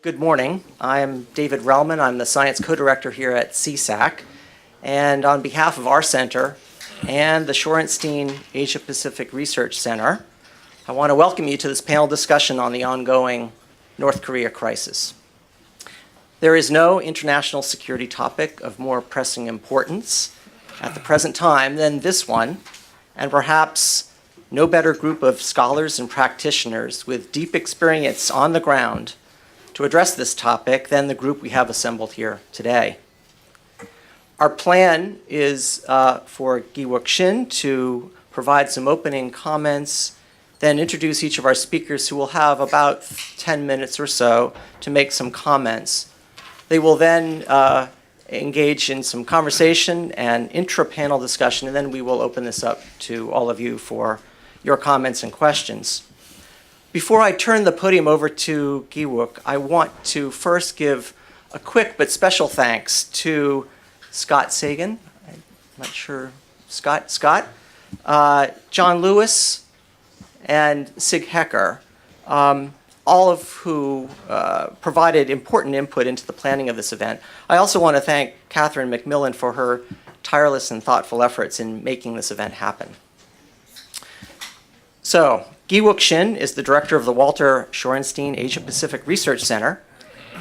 Good morning. I'm David Relman. I'm the Science Co-Director here at CSAC. And on behalf of our center and the Shorenstein Asia Pacific Research Center, I want to welcome you to this panel discussion on the ongoing North Korea crisis. There is no international security topic of more pressing importance at the present time than this one, and perhaps no better group of scholars and practitioners with deep experience on the ground to address this topic than the group we have assembled here today. Our plan is for Gi-wook Shin to provide some opening comments, then introduce each of our speakers who will have about 10 minutes or so to make some comments. They will then engage in some conversation and intra-panel discussion, and then we will open this up to all of you for your comments and questions. Before I turn the podium over to Gi-wook, I want to first give a quick but special thanks to Scott Sagan, I'm not sure, Scott, John Lewis, and Sig Hecker, all of who provided important input into the planning of this event. I also want to thank Catherine McMillan for her tireless and thoughtful efforts in making this event happen. So, Gi-wook Shin is the director of the Walter Shorenstein Asia Pacific Research Center.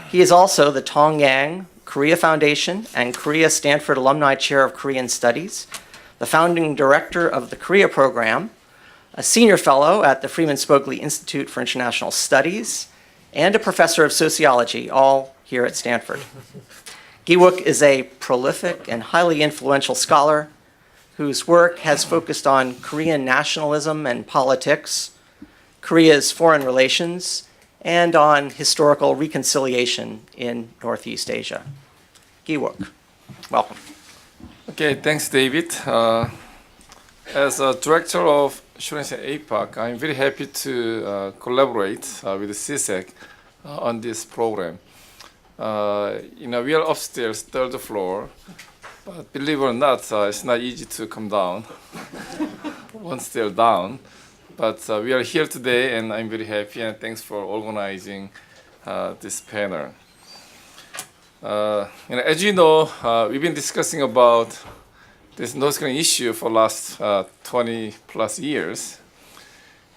He is also the Tong Yang Korea Foundation and Korea Stanford Alumni Chair of Korean Studies, the founding director of the Korea Program, a senior fellow at the Freeman Spogli Institute for International Studies, and a professor of sociology, all here at Stanford. Gi-wook is a prolific and highly influential scholar whose work has focused on Korean nationalism and politics, Korea's foreign relations, and on historical reconciliation in Northeast Asia. Gi-wook, welcome. Okay, thanks, David. As a director of Shorenstein APAC, I'm very happy to collaborate with CSAC on this program. We are upstairs, third floor, but believe it or not, it's not easy to come down, one stair down. But we are here today, and I'm very happy, and thanks for organizing this panel. As you know, we've been discussing about this North Korean issue for the last 20 plus years.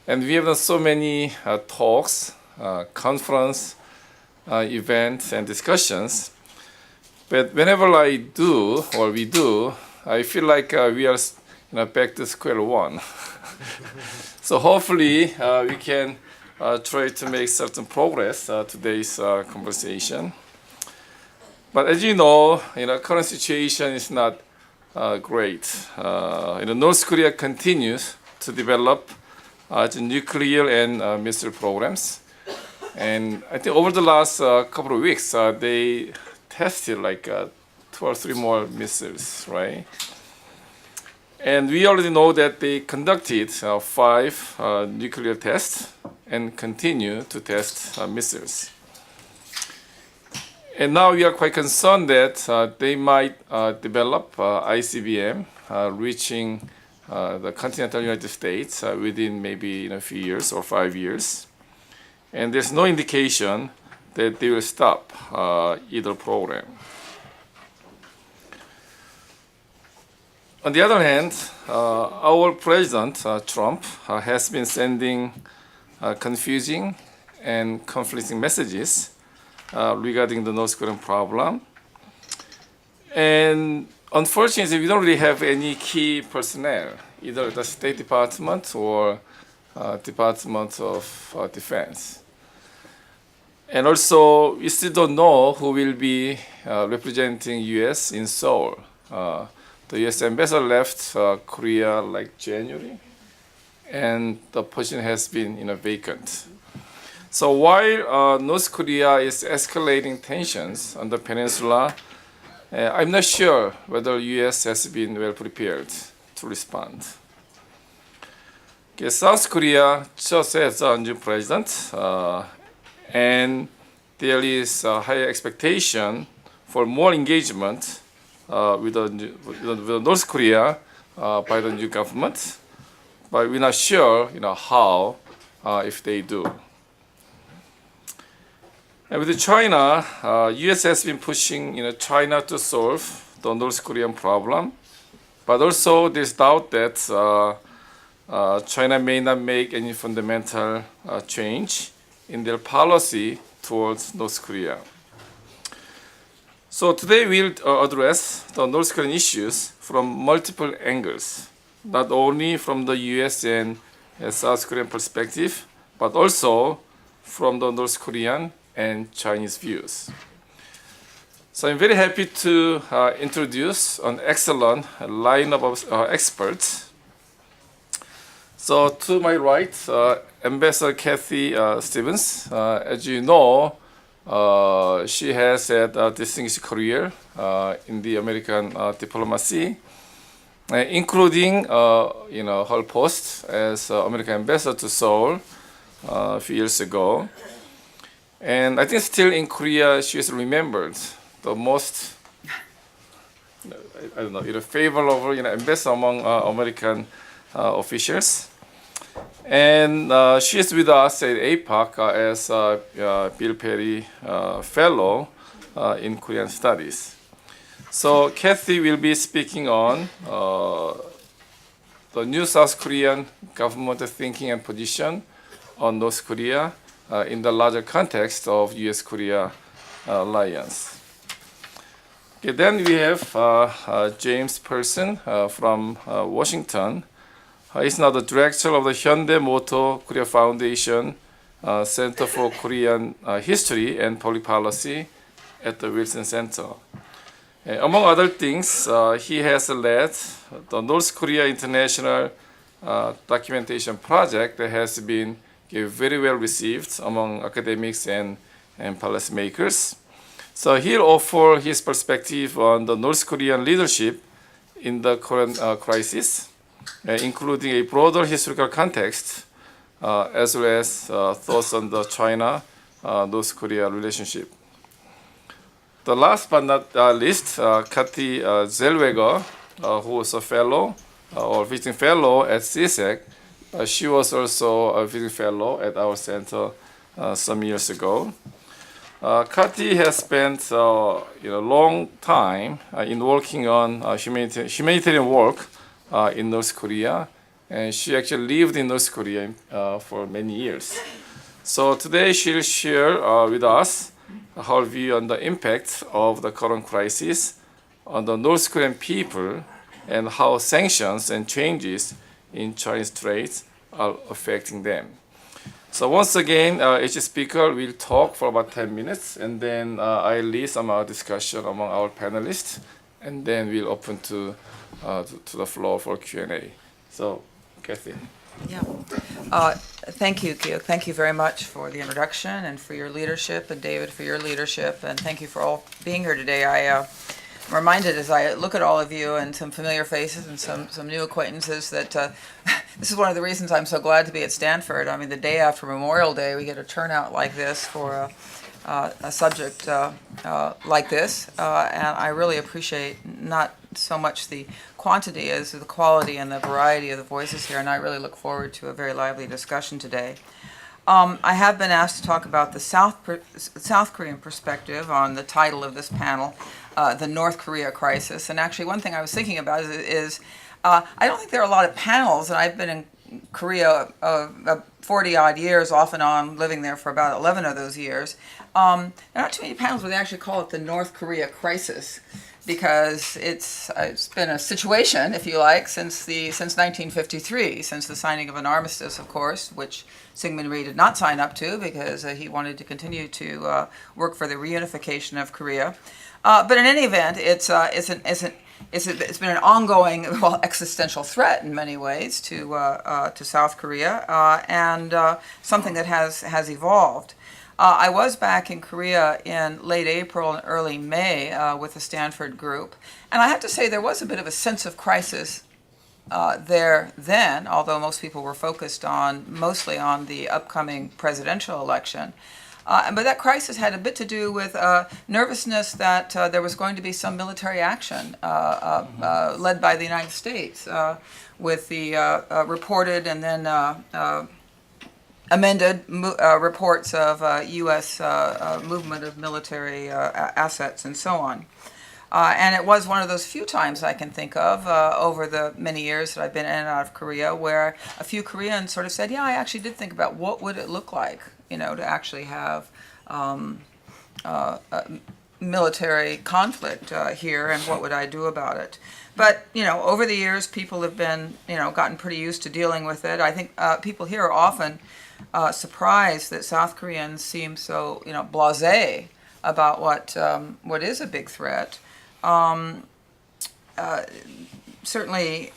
And we have done so many talks, conference, events, and discussions. But whenever I do, or we do, I feel like we are back to square one. So hopefully we can try to make certain progress today's conversation. But as you know, current situation is not great. North Korea continues to develop nuclear and missile programs. And I think over the last couple of weeks, they tested like 2 or 3 more missiles, right? And we already know that they conducted 5 nuclear tests and continue to test missiles. And now we are quite concerned that they might develop ICBM reaching the continental United States within maybe a few years or 5 years. And there's no indication that they will stop either program. On the other hand, our president, Trump, has been sending confusing and conflicting messages regarding the North Korean problem. And unfortunately, we don't really have any key personnel, either the State Department or Department of Defense. And also, we still don't know who will be representing U.S. in Seoul. The U.S. ambassador left Korea like January, and the position has been vacant. So while North Korea is escalating tensions on the peninsula, I'm not sure whether U.S. has been well prepared to respond. Okay, South Korea just has a new president, and there is a higher expectation for more engagement with North Korea by the new government, but we're not sure, how if they do. And with China, U.S. has been pushing China to solve the North Korean problem, but also there's doubt that China may not make any fundamental change in their policy towards North Korea. So today we'll address the North Korean issues from multiple angles, not only from the U.S. and South Korean perspective, but also from the North Korean and Chinese views. So I'm very happy to introduce an excellent lineup of experts. So to my right, Ambassador Kathy Stevens. As you know, she has had a distinguished career in the American diplomacy, including her post as American ambassador to Seoul a few years ago. And I think still in Korea, she is remembered the most, favorable ambassador among American officials. And she is with us at APAC as Bill Perry Fellow in Korean Studies. So Kathy will be speaking on the new South Korean government thinking and position on North Korea in the larger context of U.S.-Korea alliance. Okay, then we have James Person from Washington. He's now the director of the Hyundai Motor Korea Foundation Center for Korean History and Public Policy at the Wilson Center. Among other things, he has led the North Korea International Documentation Project that has been very well received among academics and policymakers. So he'll offer his perspective on the North Korean leadership in the current crisis, including a broader historical context, as well as thoughts on the China-North Korea relationship. The last but not least, Kathy Zellweger, who was a fellow or visiting fellow at CSEC. She was also a visiting fellow at our center some years ago. Kathy has spent a long time in working on humanitarian work in North Korea, and she actually lived in North Korea for many years. So today she'll share with us her view on the impact of the current crisis on the North Korean people and how sanctions and changes in Chinese trade are affecting them. So once again, each speaker will talk for about 10 minutes, and then I'll lead some discussion among our panelists, and then we'll open to the floor for Q&A. So, Kathy. Yeah. Thank you, Kyo. Thank you very much for the introduction and for your leadership, and David for your leadership, and thank you for all being here today. I'm reminded as I look at all of you and some familiar faces and some new acquaintances that this is one of the reasons I'm so glad to be at Stanford. I mean, the day after Memorial Day, we get a turnout like this for a subject like this, and I really appreciate not so much the quantity as the quality and the variety of the voices here, and I really look forward to a very lively discussion today. I have been asked to talk about the South Korean perspective on the title of this panel, the North Korea crisis. And actually, one thing I was thinking about is I don't think there are a lot of panels, and I've been in Korea 40-odd years, off and on, living there for about 11 of those years. There are not too many panels where they actually call it the North Korea crisis, because it's been a situation, if you like, since 1953, since the signing of an armistice, of course, which Syngman Rhee did not sign up to because he wanted to continue to work for the reunification of Korea. But in any event, it's been an ongoing, existential threat in many ways to South Korea, and something that has evolved. I was back in Korea in late April and early May with the Stanford group, and I have to say there was a bit of a sense of crisis there then, although most people were focused mostly on the upcoming presidential election. But that crisis had a bit to do with nervousness that there was going to be some military action led by the United States, with the reported and then amended reports of U.S. Movement of military assets and so on. And it was one of those few times I can think of over the many years that I've been in and out of Korea where a few Koreans sort of said, yeah, I actually did think about what would it look like, to actually have military conflict here and what would I do about it. But, over the years, people have been, gotten pretty used to dealing with it. I think people here are often surprised that South Koreans seem so, blasé about what is a big threat. Certainly,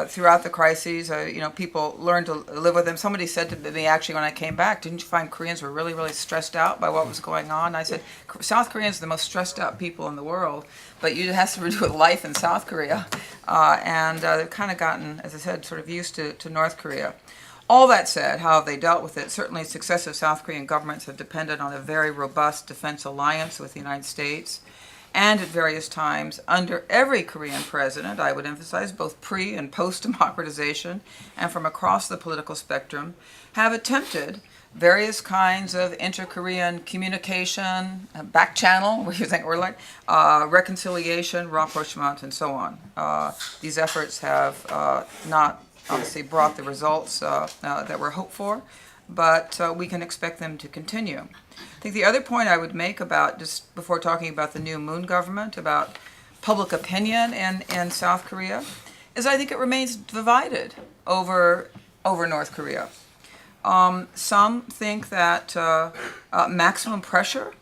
throughout the crises, people learned to live with them. Somebody said to me, actually, when I came back, didn't you find Koreans were really, really stressed out by what was going on? I said, South Koreans are the most stressed out people in the world, but it has to do with life in South Korea. And they've kind of gotten, as I said, sort of used to North Korea. All that said, how have they dealt with it? Certainly, successive South Korean governments have depended on a very robust defense alliance with the United States. And at various times, under every Korean president, I would emphasize, both pre- and post-democratization, and from across the political spectrum, have attempted various kinds of inter-Korean communication, back channel, what do you think we're like, reconciliation, rapprochement, and so on. These efforts have not obviously brought the results that were hoped for, but we can expect them to continue. I think the other point I would make about, just before talking about the new Moon government, about public opinion in South Korea, is I think it remains divided over North Korea. Some think that maximum pressure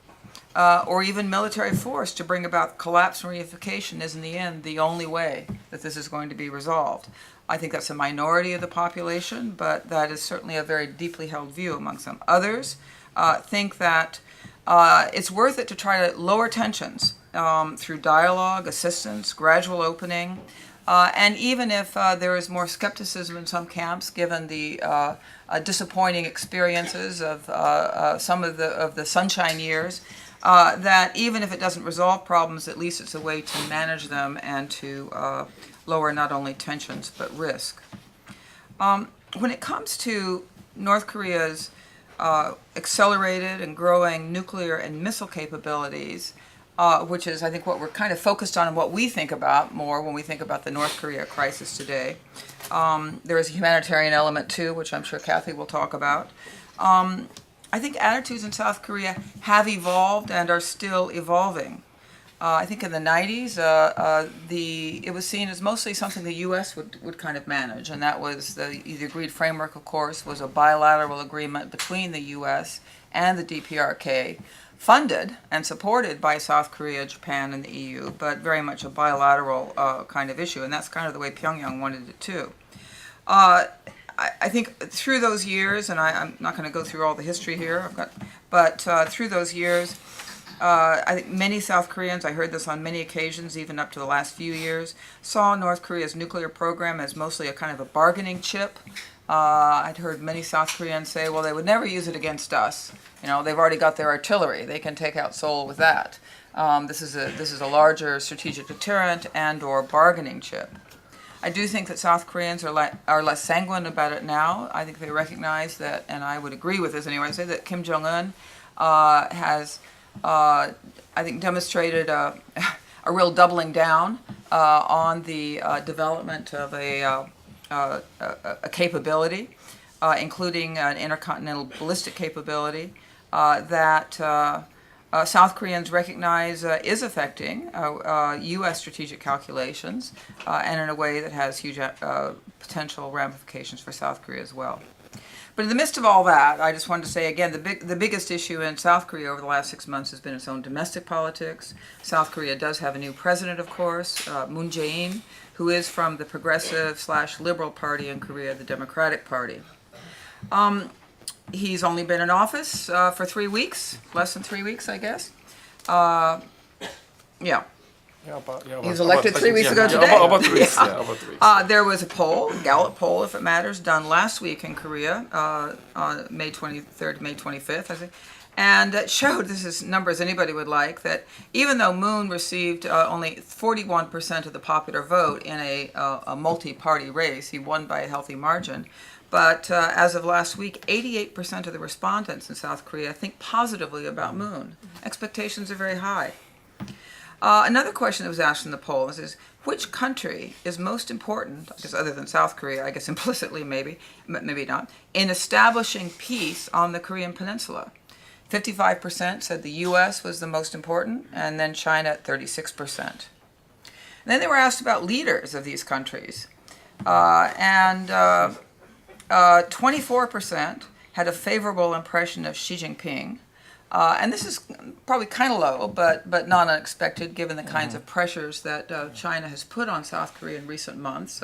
or even military force to bring about collapse and reunification is in the end the only way that this is going to be resolved. I think that's a minority of the population, but that is certainly a very deeply held view among some. Others think that it's worth it to try to lower tensions through dialogue, assistance, gradual opening, and even if there is more skepticism in some camps, given the disappointing experiences of some of the sunshine years, that even if it doesn't resolve problems, at least it's a way to manage them and to lower not only tensions but risk. When it comes to North Korea's accelerated and growing nuclear and missile capabilities, which is, I think, what we're kind of focused on and what we think about more when we think about the North Korea crisis today. There is a humanitarian element too, which I'm sure Kathy will talk about. I think attitudes in South Korea have evolved and are still evolving. I think in the 90s, it was seen as mostly something the U.S. would kind of manage, and that was the agreed framework, of course, was a bilateral agreement between the U.S. and the DPRK, funded and supported by South Korea, Japan, and the EU, but very much a bilateral kind of issue, and that's kind of the way Pyongyang wanted it too. I think through those years, and I'm not going to go through all the history here, but through those years, I think many South Koreans, I heard this on many occasions, even up to the last few years, saw North Korea's nuclear program as mostly a kind of a bargaining chip. I'd heard many South Koreans say, well, they would never use it against us. They've already got their artillery. They can take out Seoul with that. This is a larger strategic deterrent and or bargaining chip. I do think that South Koreans are less sanguine about it now. I think they recognize that, and I would agree with this anyway, say that Kim Jong-un has I think demonstrated a real doubling down on the development of a capability, including an intercontinental ballistic capability that South Koreans recognize is affecting U.S. strategic calculations and in a way that has huge potential ramifications for South Korea as well. But in the midst of all that, I just wanted to say again, the biggest issue in South Korea over the last 6 months has been its own domestic politics. South Korea does have a new president, of course, Moon Jae-in, who is from the progressive/liberal party in Korea, the Democratic Party. He's only been in office for 3 weeks, less than 3 weeks, I guess. Yeah. He was elected 3 weeks ago today. About 3 weeks. Yeah, about 3 weeks. There was a poll, Gallup poll, if it matters, done last week in Korea, on May 23rd, May 25th, I think, and it showed, this is numbers anybody would like, that even though Moon received only 41% of the popular vote in a multi-party race, he won by a healthy margin, But as of last week, 88% of the respondents in South Korea think positively about Moon. Expectations are very high. Another question that was asked in the poll is which country is most important, I guess other than South Korea, I guess implicitly maybe not, in establishing peace on the Korean Peninsula? 55% said the U.S. was the most important, and then China at 36%. And then they were asked about leaders of these countries. And 24% had a favorable impression of Xi Jinping. And this is probably kind of low, but not unexpected given the kinds of pressures that China has put on South Korea in recent months,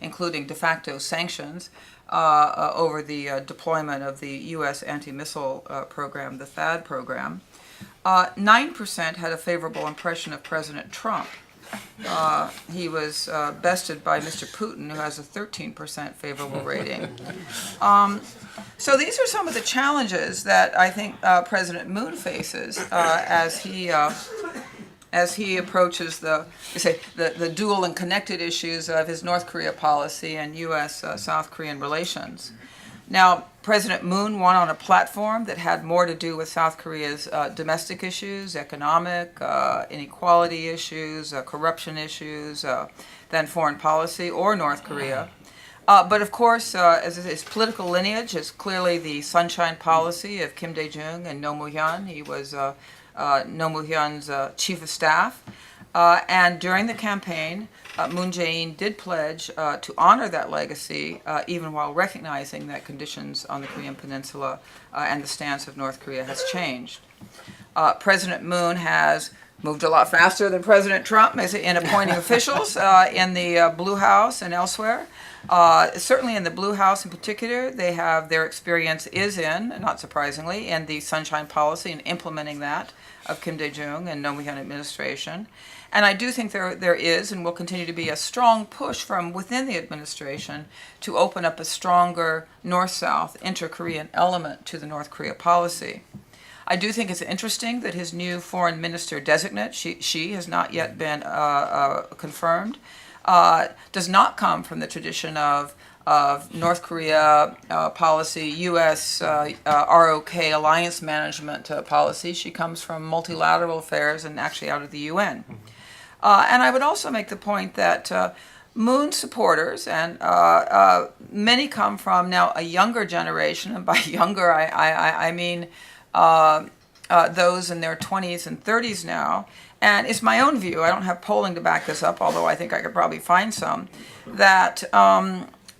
including de facto sanctions over the deployment of the U.S. anti-missile program, the THAAD program. 9% had a favorable impression of President Trump. He was bested by Mr. Putin, who has a 13% favorable rating. So these are some of the challenges that I think President Moon faces as he approaches the dual and connected issues of his North Korea policy and U.S.-South Korean relations. Now, President Moon won on a platform that had more to do with South Korea's domestic issues, economic, inequality issues, corruption issues, than foreign policy or North Korea. But of course, as his political lineage is clearly the sunshine policy of Kim Dae-jung and Roh Moo-hyun. He was Roh Moo-hyun's chief of staff. And during the campaign, Moon Jae-in did pledge to honor that legacy, even while recognizing that conditions on the Korean Peninsula and the stance of North Korea has changed. President Moon has moved a lot faster than President Trump in appointing officials in the Blue House and elsewhere. Certainly in the Blue House in particular, their experience is not surprisingly, in the Sunshine Policy and implementing that of Kim Dae-jung and Roh Moo-hyun administration. And I do think there is and will continue to be a strong push from within the administration to open up a stronger North-South inter-Korean element to the North Korea policy. I do think it's interesting that his new foreign minister designate, she has not yet been confirmed, does not come from the tradition of North Korea policy, U.S. ROK alliance management policy. She comes from multilateral affairs and actually out of the UN. And I would also make the point that Moon supporters, and many come from now a younger generation, and by younger I mean those in their 20s and 30s now. And it's my own view, I don't have polling to back this up, although I think I could probably find some, that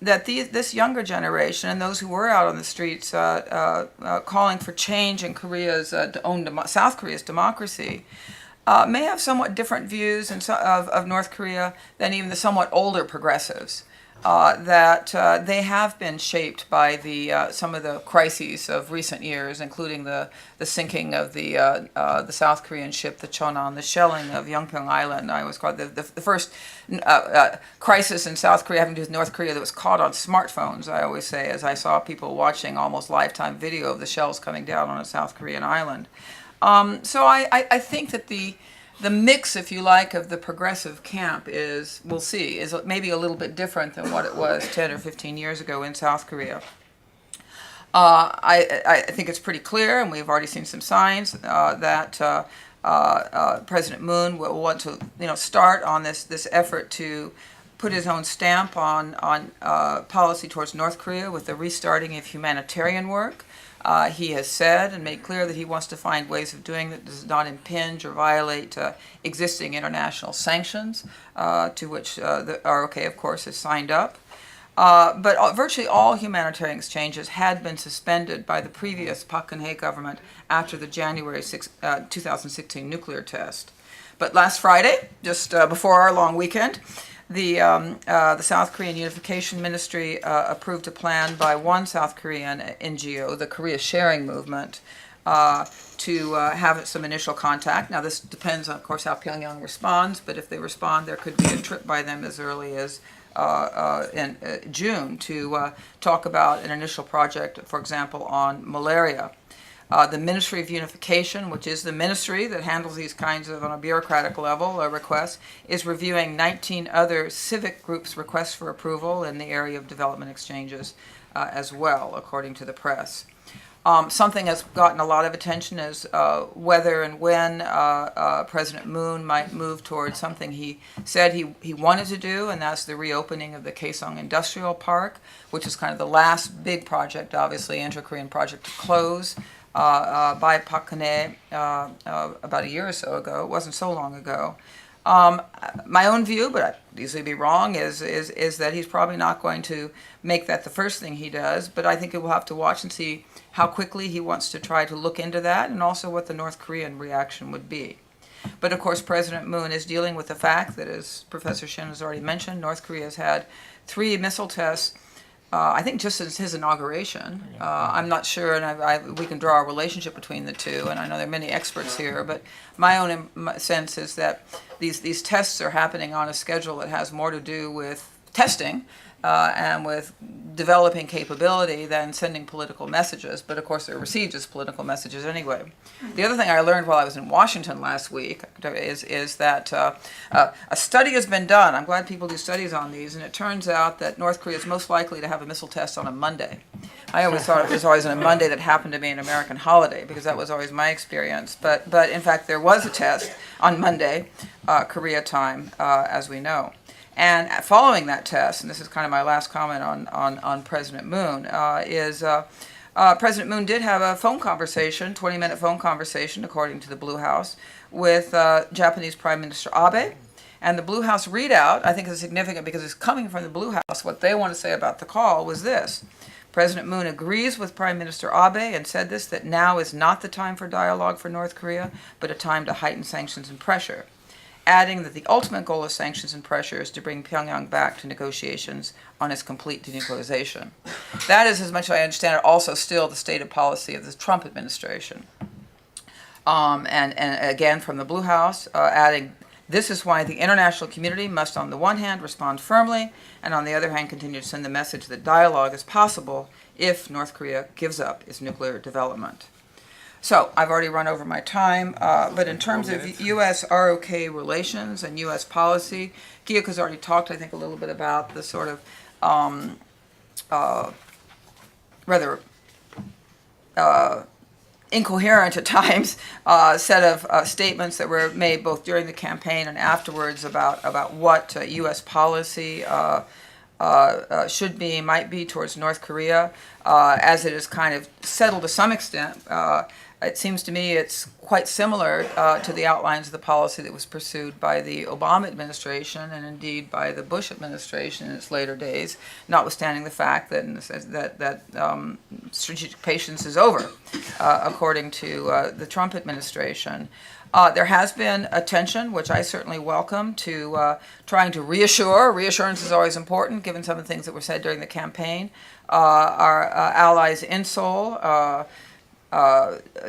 this younger generation and those who were out on the streets calling for change in South Korea's democracy may have somewhat different views of North Korea than even the somewhat older progressives. That they have been shaped by some of the crises of recent years, including the sinking of the South Korean ship, the Cheonan, the shelling of Yeongpyeong Island. I always call it the first crisis in South Korea having to do with North Korea that was caught on smartphones, I always say, as I saw people watching almost lifetime video of the shells coming down on a South Korean island. So I think that the mix, if you like, of the progressive camp is maybe a little bit different than what it was 10 or 15 years ago in South Korea. I think it's pretty clear, and we've already seen some signs that President Moon will want to start on this effort to put his own stamp on policy towards North Korea with the restarting of humanitarian work. He has said and made clear that he wants to find ways of doing that does not impinge or violate existing international sanctions, to which the ROK, of course, has signed up. But virtually all humanitarian exchanges had been suspended by the previous Park Geun-hye government after the January 2016 nuclear test. But last Friday, just before our long weekend, the South Korean Unification Ministry approved a plan by one South Korean NGO, the Korea Sharing Movement, to have some initial contact. Now, this depends on, of course, how Pyongyang responds, but if they respond, there could be a trip by them as early as in June to talk about an initial project, for example, on malaria. The Ministry of Unification, which is the ministry that handles these kinds of, on a bureaucratic level, requests, is reviewing 19 other civic groups' requests for approval in the area of development exchanges. as well, according to the press. Something that's gotten a lot of attention is whether and when President Moon might move towards something he said he wanted to do, and that's the reopening of the Kaesong Industrial Park, which is kind of the last big project, obviously, inter-Korean project to close by Park Geun-hye about a year or so ago. It wasn't so long ago. My own view, but I'd easily be wrong, is that he's probably not going to make that the first thing he does, but I think we'll have to watch and see how quickly he wants to try to look into that, and also what the North Korean reaction would be. But of course, President Moon is dealing with the fact that, as Professor Shin has already mentioned, North Korea has had 3 missile tests, I think just since his inauguration. I'm not sure, and we can draw a relationship between the two, and I know there are many experts here, but my own sense is that these tests are happening on a schedule that has more to do with testing and with developing capability than sending political messages, but of course they're received as political messages anyway. The other thing I learned while I was in Washington last week is that a study has been done. I'm glad people do studies on these, and it turns out that North Korea is most likely to have a missile test on a Monday. I always thought it was always on a Monday that happened to be an American holiday, because that was always my experience. But in fact, there was a test on Monday, Korea time, as we know. And following that test, and this is kind of my last comment on President Moon, President Moon did have a phone conversation, 20-minute phone conversation, according to the Blue House, with Japanese Prime Minister Abe. And the Blue House readout, I think, is significant because it's coming from the Blue House. What they want to say about the call was this: President Moon agrees with Prime Minister Abe and said this, that now is not the time for dialogue for North Korea, but a time to heighten sanctions and pressure, adding that the ultimate goal of sanctions and pressure is to bring Pyongyang back to negotiations on its complete denuclearization. That is, as much as I understand it, also still the stated policy of the Trump administration. And again, from the Blue House, adding, this is why the international community must, on the one hand, respond firmly, and on the other hand, continue to send the message that dialogue is possible if North Korea gives up its nuclear development. So, I've already run over my time, but in terms of U.S. ROK relations and U.S. policy, Giyuk has already talked, I think, a little bit about the sort of rather incoherent at times set of statements that were made both during the campaign and afterwards about what U.S. policy should be, might be towards North Korea, as it is kind of settled to some extent. It seems to me it's quite similar to the outlines of the policy that was pursued by the Obama administration and indeed by the Bush administration in its later days, notwithstanding the fact that strategic patience is over, according to the Trump administration. There has been attention, which I certainly welcome, to trying to reassure. Reassurance is always important, given some of the things that were said during the campaign. Our allies in Seoul,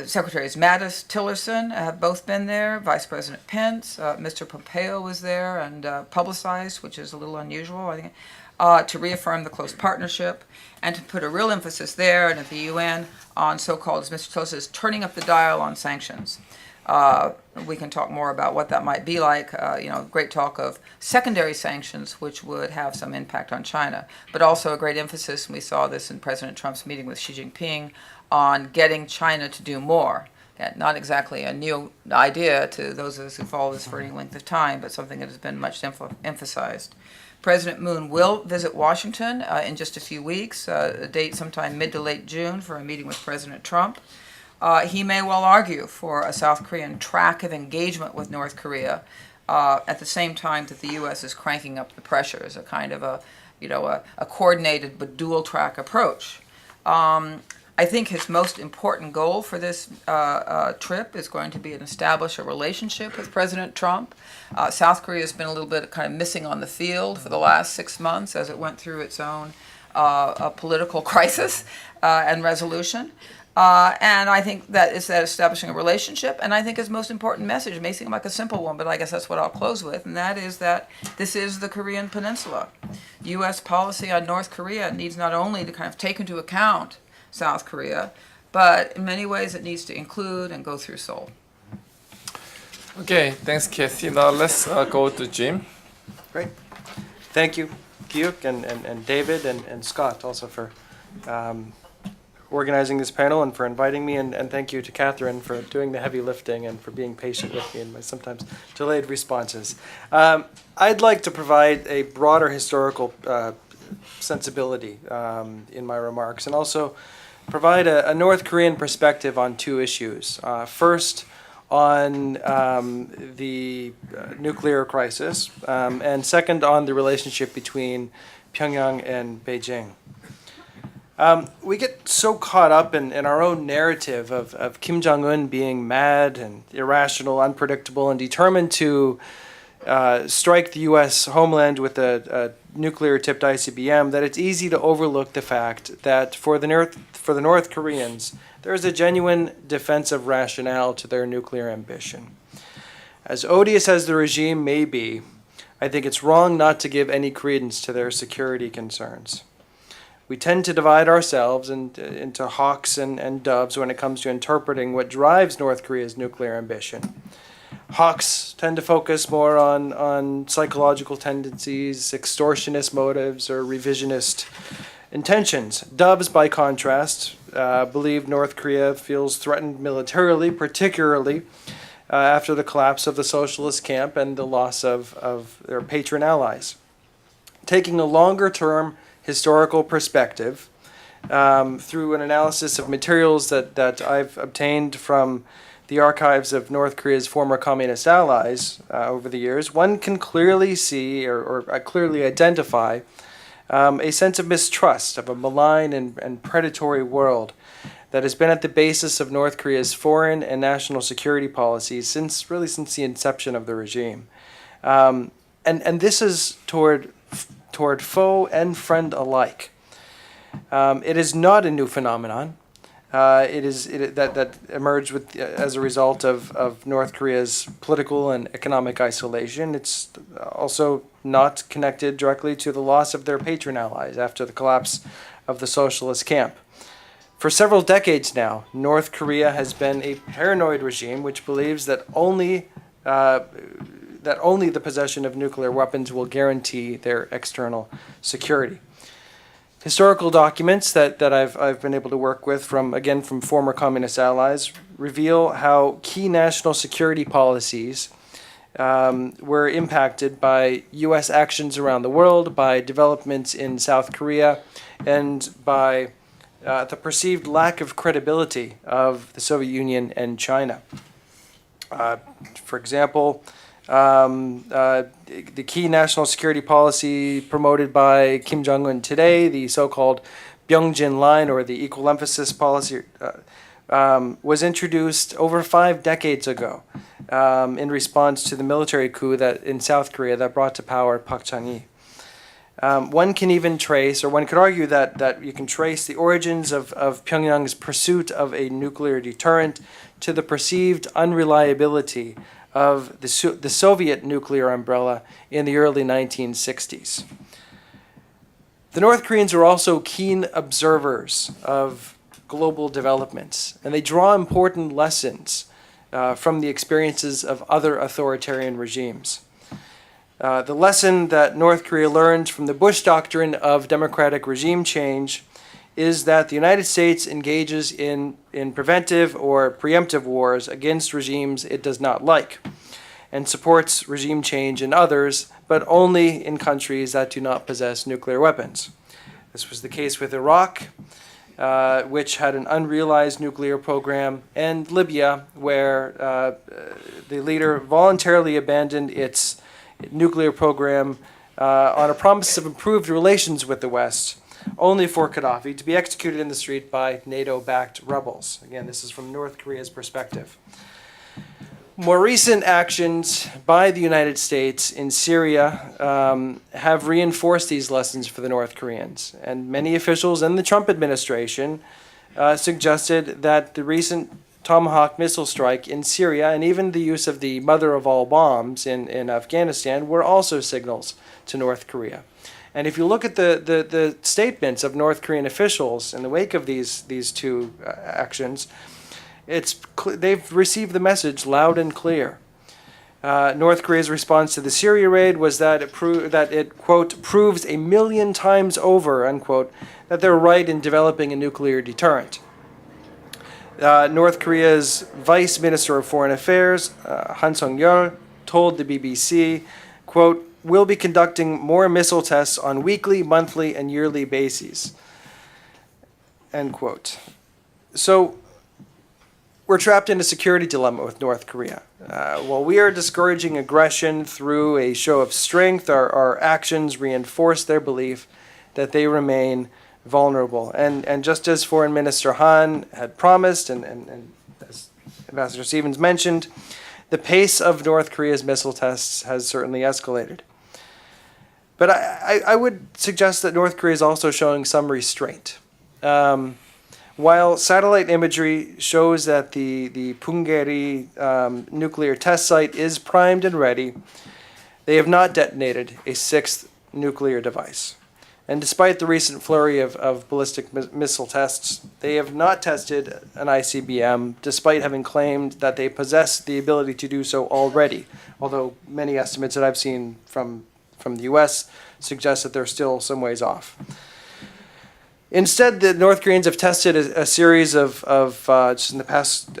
Secretaries Mattis, Tillerson have both been there. Vice President Pence, Mr. Pompeo was there and publicized, which is a little unusual, I think, to reaffirm the close partnership and to put a real emphasis there and at the UN on so-called, as Mr. Tillerson says, turning up the dial on sanctions. We can talk more about what that might be like. Great talk of secondary sanctions, which would have some impact on China, but also a great emphasis, and we saw this in President Trump's meeting with Xi Jinping, on getting China to do more. Not exactly a new idea to those of us who follow this for any length of time, but something that has been much emphasized. President Moon will visit Washington in just a few weeks, a date sometime mid to late June, for a meeting with President Trump. He may well argue for a South Korean track of engagement with North Korea at the same time that the U.S. is cranking up the pressures, a kind of a coordinated but dual track approach. I think his most important goal for this trip is going to be to establish a relationship with President Trump. South Korea has been a little bit kind of missing on the field for the last 6 months as it went through its own political crisis and resolution. And I think that is that establishing a relationship, and I think his most important message, it may seem like a simple one, but I guess that's what I'll close with, and that is that this is the Korean Peninsula. U.S. policy on North Korea needs not only to kind of take into account South Korea, but in many ways it needs to include and go through Seoul. Okay, thanks, Kathy. Now let's go to Jim. Great. Thank you, Giyuk and David and Scott also for organizing this panel and for inviting me, and thank you to Catherine for doing the heavy lifting and for being patient with me in my sometimes delayed responses. I'd like to provide a broader historical sensibility in my remarks, and also provide a North Korean perspective on two issues. First, on the nuclear crisis, and second, on the relationship between Pyongyang and Beijing. We get so caught up in our own narrative of Kim Jong-un being mad and irrational, unpredictable, and determined to strike the U.S. homeland with a nuclear-tipped ICBM, that it's easy to overlook the fact that for the North Koreans, there is a genuine defensive rationale to their nuclear ambition. As odious as the regime may be, I think it's wrong not to give any credence to their security concerns. We tend to divide ourselves into hawks and doves when it comes to interpreting what drives North Korea's nuclear ambition. Hawks tend to focus more on psychological tendencies, extortionist motives, or revisionist intentions. Doves, by contrast, believe North Korea feels threatened militarily, particularly after the collapse of the socialist camp and the loss of their patron allies. Taking a longer-term historical perspective through an analysis of materials that I've obtained from the archives of North Korea's former communist allies over the years, one can clearly see or clearly identify a sense of mistrust of a malign and predatory world that has been at the basis of North Korea's foreign and national security policies since the inception of the regime. And this is toward foe and friend alike. It is not a new phenomenon. That emerged as a result of North Korea's political and economic isolation. It's also not connected directly to the loss of their patron allies after the collapse of the socialist camp. For several decades now, North Korea has been a paranoid regime which believes that only the possession of nuclear weapons will guarantee their external security. Historical documents that I've been able to work with from former communist allies reveal how key national security policies were impacted by U.S. actions around the world, by developments in South Korea, and by the perceived lack of credibility of the Soviet Union and China. For example, the key national security policy promoted by Kim Jong-un today, the so-called Byungjin line, or the equal emphasis policy, was introduced over 5 decades ago in response to the military coup in South Korea that brought to power Park Chung-hee. One can even trace, or one could argue that you can trace the origins of Pyongyang's pursuit of a nuclear deterrent to the perceived unreliability of the Soviet nuclear umbrella in the early 1960s. The North Koreans are also keen observers of global developments, and they draw important lessons from the experiences of other authoritarian regimes. The lesson that North Korea learned from the Bush doctrine of democratic regime change is that the United States engages in preventive or preemptive wars against regimes it does not like, and supports regime change in others, but only in countries that do not possess nuclear weapons. This was the case with Iraq, which had an unrealized nuclear program, and Libya, where the leader voluntarily abandoned its nuclear program on a promise of improved relations with the West, only for Gaddafi to be executed in the street by NATO-backed rebels. Again, this is from North Korea's perspective. More recent actions by the United States in Syria have reinforced these lessons for the North Koreans, and many officials in the Trump administration suggested that the recent Tomahawk missile strike in Syria and even the use of the mother of all bombs in Afghanistan were also signals to North Korea. And if you look at the statements of North Korean officials in the wake of these two actions, they've received the message loud and clear. North Korea's response to the Syria raid was that it, quote, proves 1,000,000 times over, unquote, that they're right in developing a nuclear deterrent. North Korea's Vice Minister of Foreign Affairs, Han Song-yeol, told the BBC, quote, we'll be conducting more missile tests on weekly, monthly, and yearly bases, end quote. So we're trapped in a security dilemma with North Korea. While we are discouraging aggression through a show of strength, our actions reinforce their belief that they remain vulnerable. And just as Foreign Minister Han had promised, and as Ambassador Stevens mentioned, the pace of North Korea's missile tests has certainly escalated. But I would suggest that North Korea is also showing some restraint. While satellite imagery shows that the Punggye-ri nuclear test site is primed and ready, they have not detonated a sixth nuclear device. And despite the recent flurry of ballistic missile tests, they have not tested an ICBM, despite having claimed that they possess the ability to do so already, although many estimates that I've seen from the US suggest that they're still some ways off. Instead, the North Koreans have tested a series of just in the past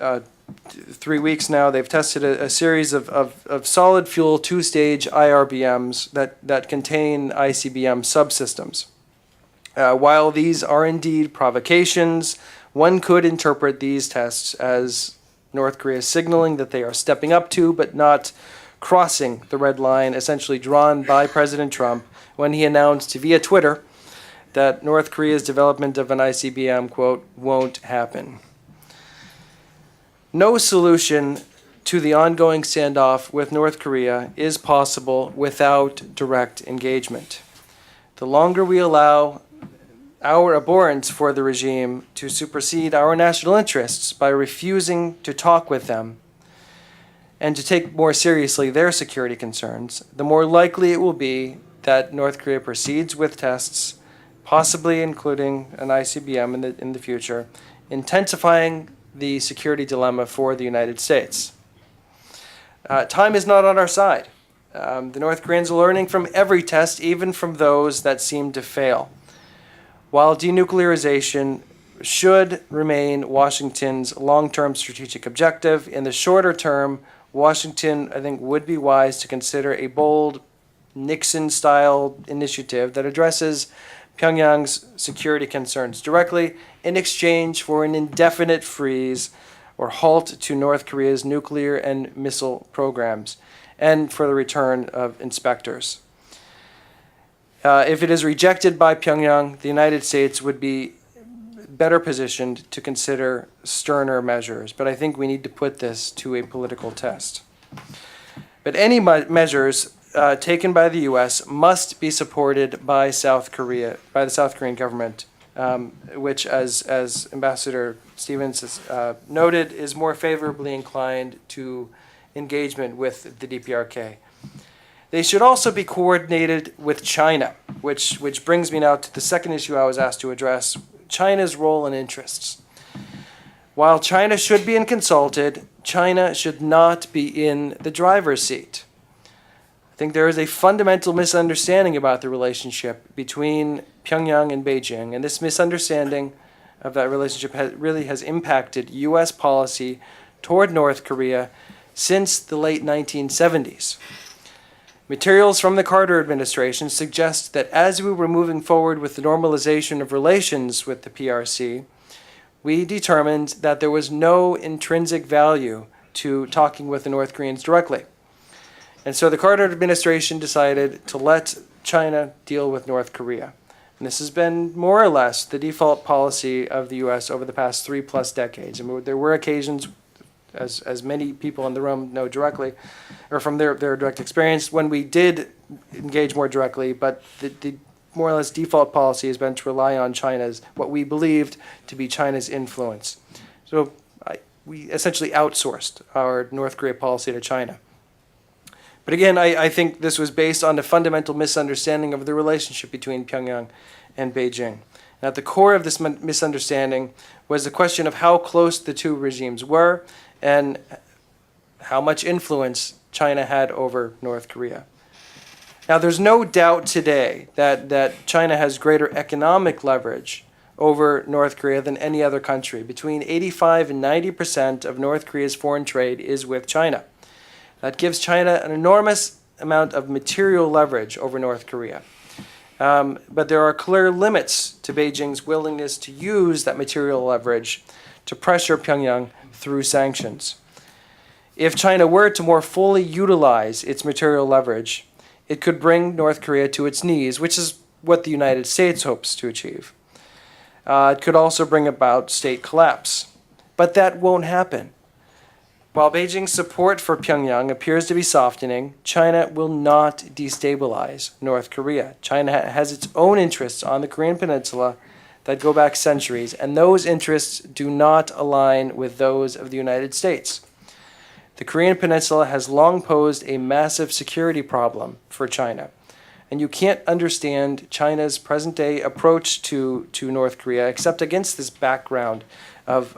3 weeks now, they've tested a series of solid fuel two-stage IRBMs that contain ICBM subsystems. While these are indeed provocations, one could interpret these tests as North Korea signaling that they are stepping up to, but not crossing the red line essentially drawn by President Trump when he announced via Twitter that North Korea's development of an ICBM, quote, won't happen. No solution to the ongoing standoff with North Korea is possible without direct engagement. The longer we allow our abhorrence for the regime to supersede our national interests by refusing to talk with them and to take more seriously their security concerns, the more likely it will be that North Korea proceeds with tests, possibly including an ICBM in the future, intensifying the security dilemma for the United States. Time is not on our side. The North Koreans are learning from every test, even from those that seem to fail. While denuclearization should remain Washington's long-term strategic objective, in the shorter term, Washington, I think, would be wise to consider a bold Nixon-style initiative that addresses Pyongyang's security concerns directly in exchange for an indefinite freeze or halt to North Korea's nuclear and missile programs, and for the return of inspectors. If it is rejected by Pyongyang, the United States would be better positioned to consider sterner measures, but I think we need to put this to a political test. But any measures taken by the U.S. must be supported by South Korea, by the South Korean government, which, as Ambassador Stevens has noted, is more favorably inclined to engagement with the DPRK. They should also be coordinated with China, which brings me now to the second issue I was asked to address, China's role and interests. While China should be consulted, China should not be in the driver's seat. I think there is a fundamental misunderstanding about the relationship between Pyongyang and Beijing, and this misunderstanding of that relationship really has impacted U.S. policy toward North Korea since the late 1970s. Materials from the Carter administration suggest that as we were moving forward with the normalization of relations with the PRC, we determined that there was no intrinsic value to talking with the North Koreans directly. And so the Carter administration decided to let China deal with North Korea. And this has been more or less the default policy of the U.S. over the past 3+ decades. And there were occasions, as many people in the room know directly, or from their direct experience, when we did engage more directly, but the more or less default policy has been to rely on China's, what we believed to be China's influence. So we essentially outsourced our North Korea policy to China. But again, I think this was based on a fundamental misunderstanding of the relationship between Pyongyang and Beijing. And at the core of this misunderstanding was the question of how close the two regimes were and how much influence China had over North Korea. Now, there's no doubt today that China has greater economic leverage over North Korea than any other country. Between 85 and 90% of North Korea's foreign trade is with China. That gives China an enormous amount of material leverage over North Korea. But there are clear limits to Beijing's willingness to use that material leverage to pressure Pyongyang through sanctions. If China were to more fully utilize its material leverage, it could bring North Korea to its knees, which is what the United States hopes to achieve. It could also bring about state collapse. But that won't happen. While Beijing's support for Pyongyang appears to be softening, China will not destabilize North Korea. China has its own interests on the Korean Peninsula that go back centuries, and those interests do not align with those of the United States. The Korean Peninsula has long posed a massive security problem for China. And you can't understand China's present-day approach to North Korea except against this background of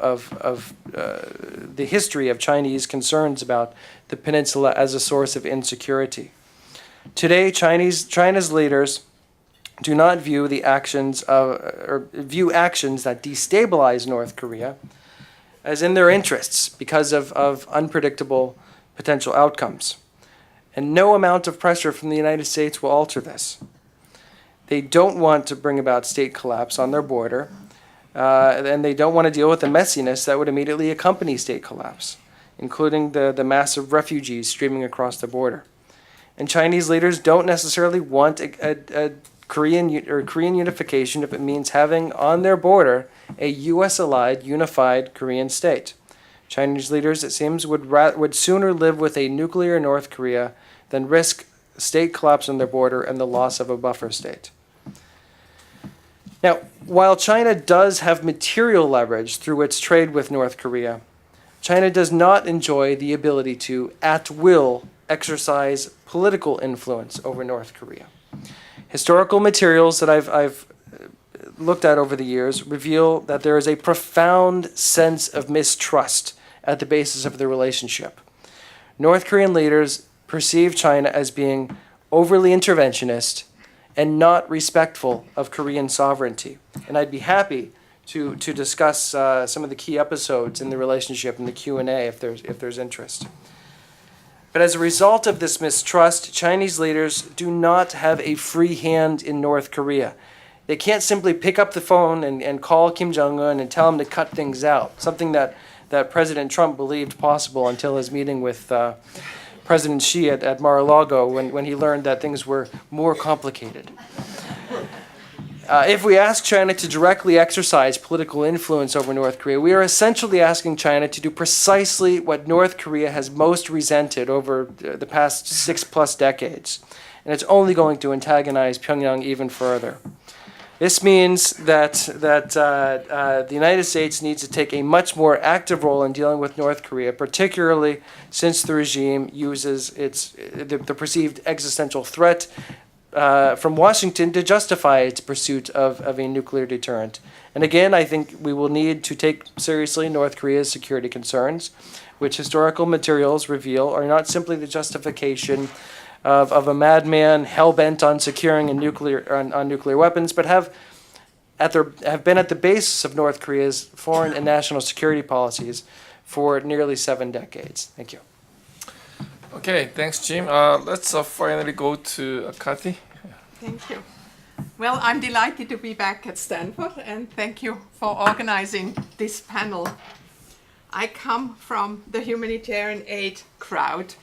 the history of Chinese concerns about the peninsula as a source of insecurity. Today, China's leaders do not view the actions view actions that destabilize North Korea as in their interests because of unpredictable potential outcomes. And no amount of pressure from the United States will alter this. They don't want to bring about state collapse on their border, and they don't want to deal with the messiness that would immediately accompany state collapse, including the massive refugees streaming across the border. And Chinese leaders don't necessarily want a Korean unification if it means having on their border a U.S.-allied unified Korean state. Chinese leaders, it seems, would sooner live with a nuclear North Korea than risk state collapse on their border and the loss of a buffer state. Now, while China does have material leverage through its trade with North Korea, China does not enjoy the ability to, at will, exercise political influence over North Korea. Historical materials that I've looked at over the years reveal that there is a profound sense of mistrust at the basis of the relationship. North Korean leaders perceive China as being overly interventionist and not respectful of Korean sovereignty. And I'd be happy to discuss some of the key episodes in the relationship in the Q&A if there's interest. But as a result of this mistrust, Chinese leaders do not have a free hand in North Korea. They can't simply pick up the phone and call Kim Jong-un and tell him to cut things out, something that President Trump believed possible until his meeting with President Xi at Mar-a-Lago when he learned that things were more complicated. If we ask China to directly exercise political influence over North Korea, we are essentially asking China to do precisely what North Korea has most resented over the past 6+ decades. And it's only going to antagonize Pyongyang even further. This means that the United States needs to take a much more active role in dealing with North Korea, particularly since the regime uses the perceived existential threat from Washington to justify its pursuit of a nuclear deterrent. And again, I think we will need to take seriously North Korea's security concerns, which historical materials reveal are not simply the justification of a madman hell-bent on securing on nuclear weapons, but have been at the basis of North Korea's foreign and national security policies for nearly 7 decades. Thank you. Okay, thanks, Jim. Let's finally go to Kathy. Thank you. Well, I'm delighted to be back at Stanford, and thank you for organizing this panel. I come from the humanitarian aid crowd.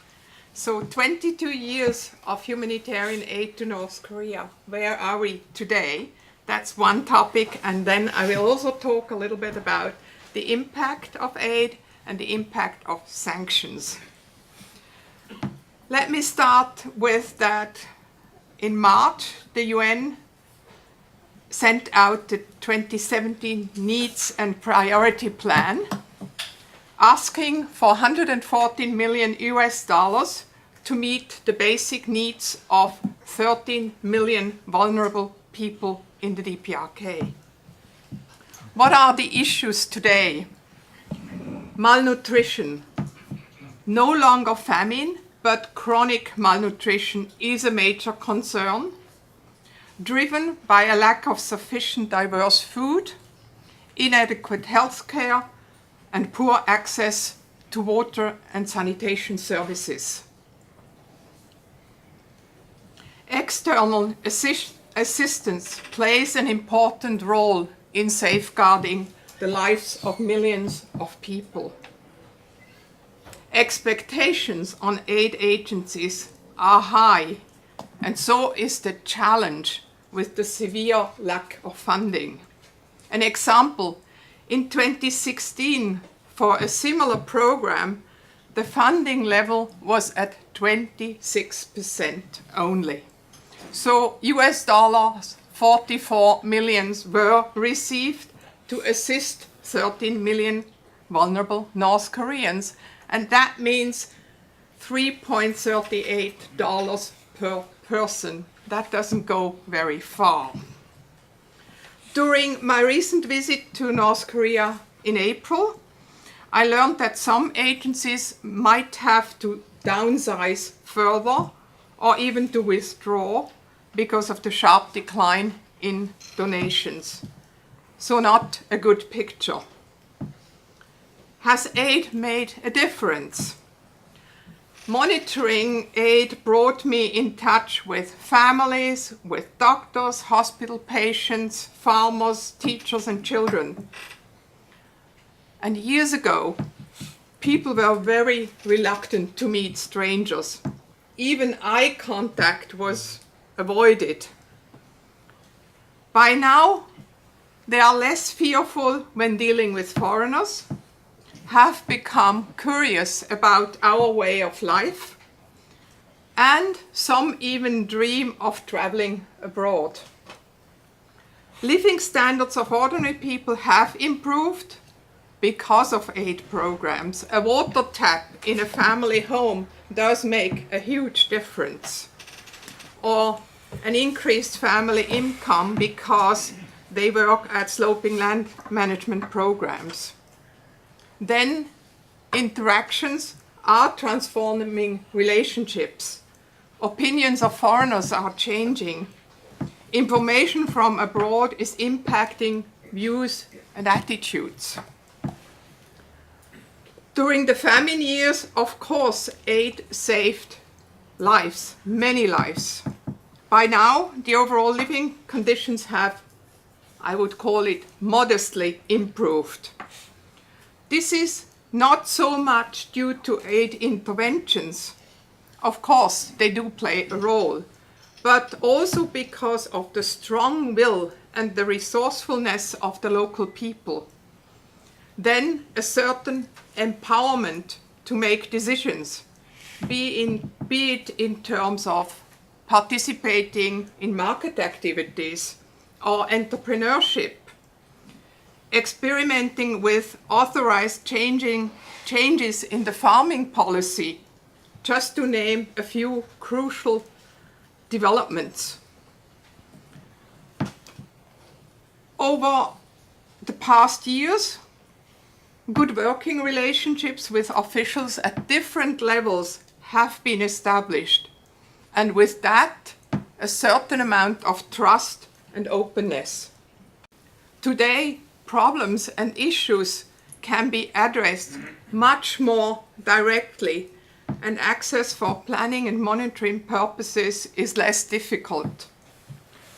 So 22 years of humanitarian aid to North Korea. Where are we today? That's one topic. And then I will also talk a little bit about the impact of aid and the impact of sanctions. Let me start with that in March, the UN sent out the 2017 Needs and Priority Plan, asking for 114 million US dollars to meet the basic needs of 13 million vulnerable people in the DPRK. What are the issues today? Malnutrition, no longer famine, but chronic malnutrition is a major concern, driven by a lack of sufficient diverse food, inadequate health care, and poor access to water and sanitation services. External assistance plays an important role in safeguarding the lives of millions of people. Expectations on aid agencies are high, and so is the challenge with the severe lack of funding. An example, in 2016, for a similar program, the funding level was at 26% only. So US dollars 44 million were received to assist 13 million vulnerable North Koreans, and that means $3.38 per person. That doesn't go very far. During my recent visit to North Korea in April, I learned that some agencies might have to downsize further or even to withdraw because of the sharp decline in donations. So not a good picture. Has aid made a difference? Monitoring aid brought me in touch with families, with doctors, hospital patients, farmers, teachers, and children. And years ago, people were very reluctant to meet strangers. Even eye contact was avoided. By now, they are less fearful when dealing with foreigners, have become curious about our way of life, and some even dream of traveling abroad. Living standards of ordinary people have improved because of aid programs. A water tap in a family home does make a huge difference. Or an increased family income because they work at sloping land management programs. Then interactions are transforming relationships. Opinions of foreigners are changing. Information from abroad is impacting views and attitudes. During the famine years, of course, aid saved lives, many lives. By now, the overall living conditions have, I would call it, modestly improved. This is not so much due to aid interventions. Of course, they do play a role, but also because of the strong will and the resourcefulness of the local people. Then a certain empowerment to make decisions, be it in terms of participating in market activities or entrepreneurship, experimenting with authorized changes in the farming policy, just to name a few crucial developments. Over the past years, good working relationships with officials at different levels have been established, and with that, a certain amount of trust and openness. Today, problems and issues can be addressed much more directly, and access for planning and monitoring purposes is less difficult.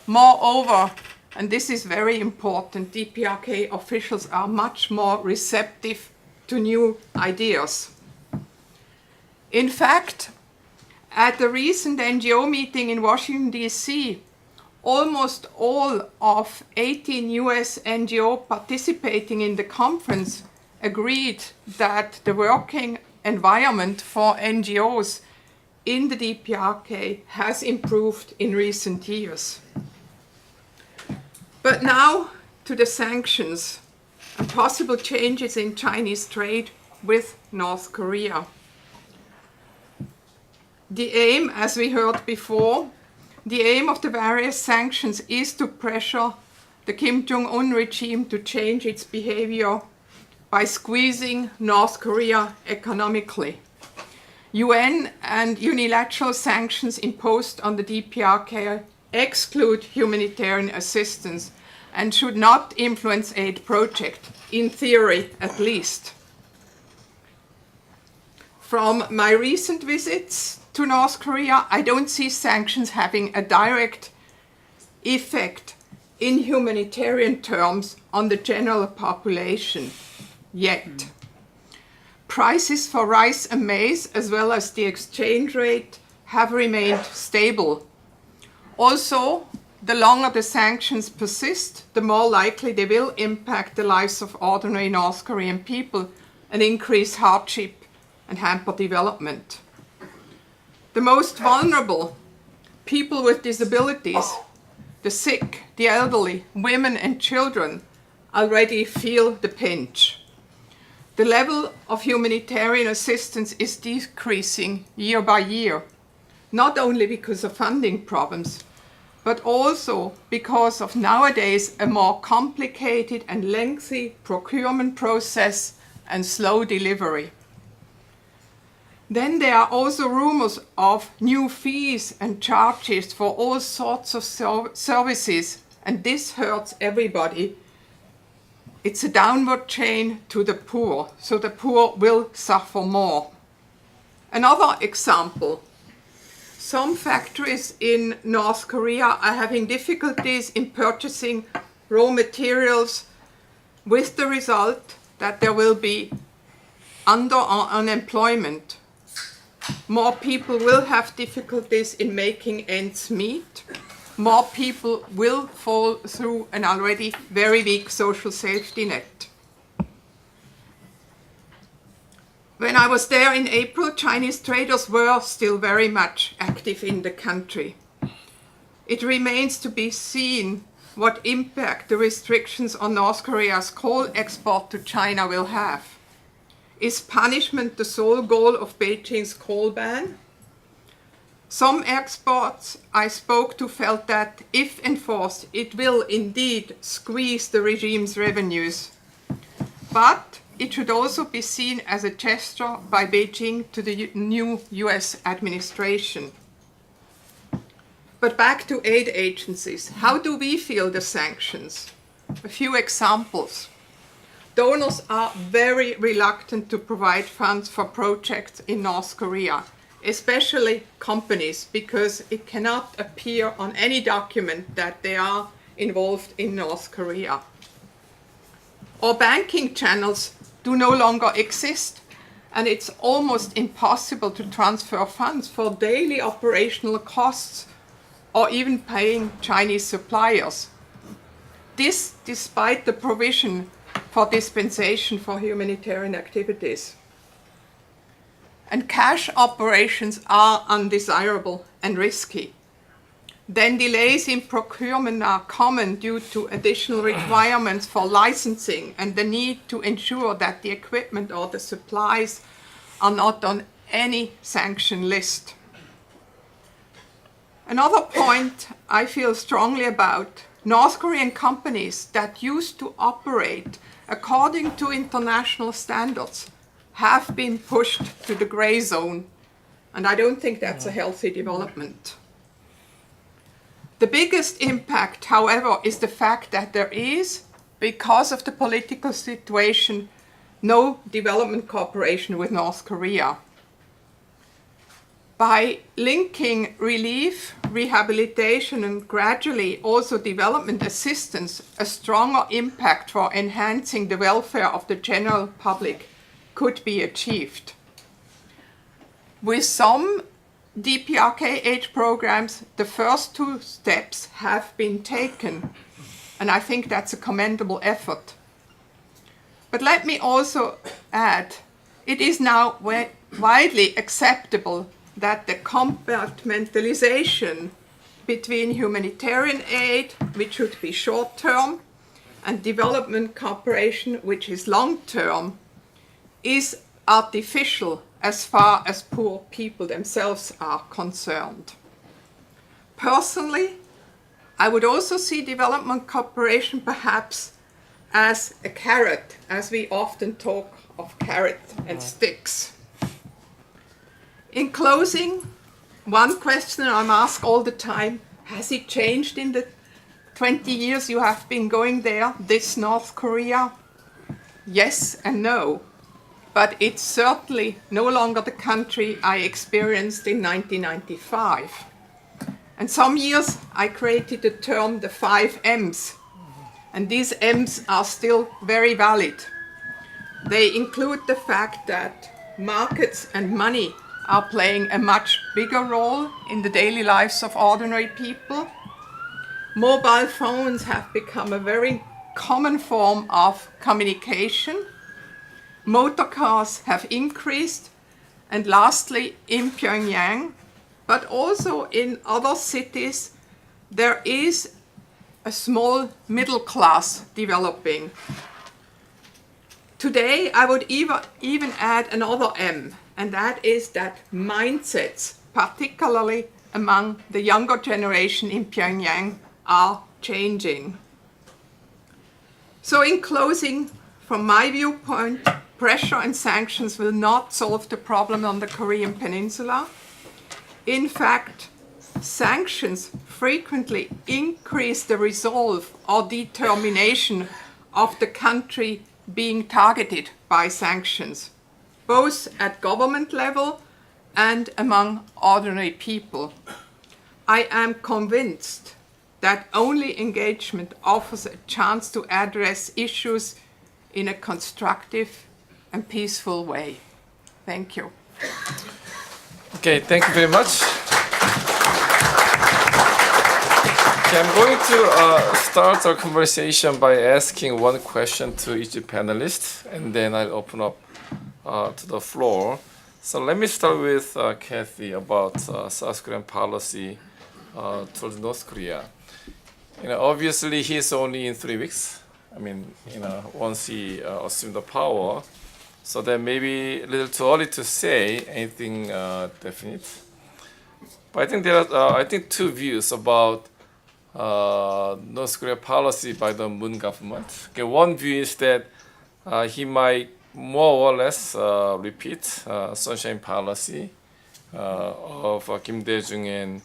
Moreover, and this is very important, DPRK officials are much more receptive to new ideas. In fact, at the recent NGO meeting in Washington, D.C., almost all of 18 US NGO participating in the conference agreed that the working environment for NGOs in the DPRK has improved in recent years. But now to the sanctions and possible changes in Chinese trade with North Korea. The aim, as we heard before, the aim of the various sanctions is to pressure the Kim Jong-un regime to change its behavior by squeezing North Korea economically. UN and unilateral sanctions imposed on the DPRK exclude humanitarian assistance and should not influence aid project, in theory at least. From my recent visits to North Korea, I don't see sanctions having a direct effect in humanitarian terms on the general population yet. Prices for rice and maize, as well as the exchange rate, have remained stable. Also, the longer the sanctions persist, the more likely they will impact the lives of ordinary North Korean people and increase hardship and hamper development. The most vulnerable, people with disabilities, the sick, the elderly, women and children, already feel the pinch. The level of humanitarian assistance is decreasing year by year, not only because of funding problems, but also because of nowadays a more complicated and lengthy procurement process and slow delivery. Then there are also rumors of new fees and charges for all sorts of services, and this hurts everybody. It's a downward chain to the poor, so the poor will suffer more. Another example, some factories in North Korea are having difficulties in purchasing raw materials, with the result that there will be unemployment. More people will have difficulties in making ends meet. More people will fall through an already very weak social safety net. When I was there in April, Chinese traders were still very much active in the country. It remains to be seen what impact the restrictions on North Korea's coal export to China will have. Is punishment the sole goal of Beijing's coal ban? Some experts I spoke to felt that, if enforced, it will indeed squeeze the regime's revenues. But it should also be seen as a gesture by Beijing to the new US administration. But back to aid agencies. How do we feel the sanctions? A few examples. Donors are very reluctant to provide funds for projects in North Korea, especially companies, because it cannot appear on any document that they are involved in North Korea. Or banking channels do no longer exist, and it's almost impossible to transfer funds for daily operational costs or even paying Chinese suppliers. This despite the provision for dispensation for humanitarian activities. And cash operations are undesirable and risky. Then delays in procurement are common due to additional requirements for licensing and the need to ensure that the equipment or the supplies are not on any sanction list. Another point I feel strongly about, North Korean companies that used to operate according to international standards have been pushed to the gray zone, and I don't think that's a healthy development. The biggest impact, however, is the fact that there is, because of the political situation, no development cooperation with North Korea. By linking relief, rehabilitation, and gradually also development assistance, a stronger impact for enhancing the welfare of the general public could be achieved. With some DPRK aid programs, the first two steps have been taken, and I think that's a commendable effort. But let me also add, it is now widely acceptable that the compartmentalization between humanitarian aid, which should be short-term, and development cooperation, which is long-term, is artificial as far as poor people themselves are concerned. Personally, I would also see development cooperation perhaps as a carrot, as we often talk of carrot and sticks. In closing, one question I'm asked all the time, has it changed in the 20 years you have been going there, this North Korea? Yes and no. But it's certainly no longer the country I experienced in 1995. And some years I created the term the 5 M's. And these M's are still very valid. They include the fact that markets and money are playing a much bigger role in the daily lives of ordinary people. Mobile phones have become a very common form of communication. Motor cars have increased. And lastly, in Pyongyang, but also in other cities, there is a small middle class developing. Today, I would even add another M, and that is that mindsets, particularly among the younger generation in Pyongyang, are changing. So in closing, from my viewpoint, pressure and sanctions will not solve the problem on the Korean Peninsula. In fact, sanctions frequently increase the resolve or determination of the country being targeted by sanctions, both at government level and among ordinary people. I am convinced that only engagement offers a chance to address issues in a constructive and peaceful way. Thank you. Okay, thank you very much. Okay, I'm going to start our conversation by asking one question to each panelist, and then I'll open up to the floor. So let me start with Kathy about South Korean policy towards North Korea. Obviously, he's only in 3 weeks. I mean, once he assumed the power, so that may be a little too early to say anything definite. But I think there are, 2 views about North Korea policy by the Moon government. Okay, one view is that he might more or less repeat sunshine policy of Kim Dae-jung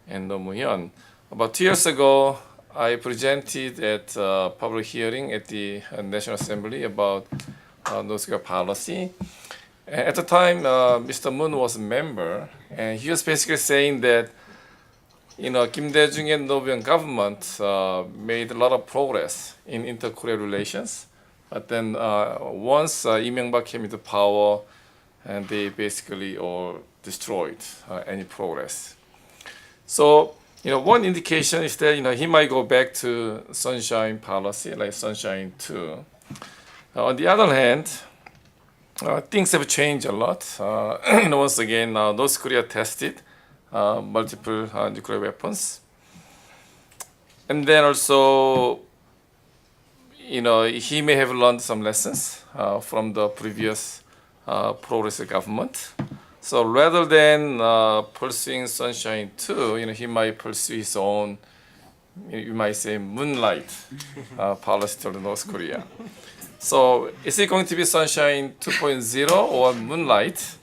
and Roh Moo-hyun. About 2 years ago, I presented at a public hearing at the National Assembly about North Korea policy. At the time, Mr. Moon was a member, and he was basically saying that Kim Dae-jung and Roh Moo-hyun government made a lot of progress in inter-Korea relations. But then once Lee Myung-bak came into power, and they basically all destroyed any progress. So, one indication is that he might go back to sunshine policy, like Sunshine 2. On the other hand, things have changed a lot. Once again, North Korea tested multiple nuclear weapons, and then also, he may have learned some lessons from the previous progressive government. So rather than pursuing Sunshine 2, he might pursue his own, you might say, moonlight policy toward North Korea. So is it going to be Sunshine 2.0 or Moonlight?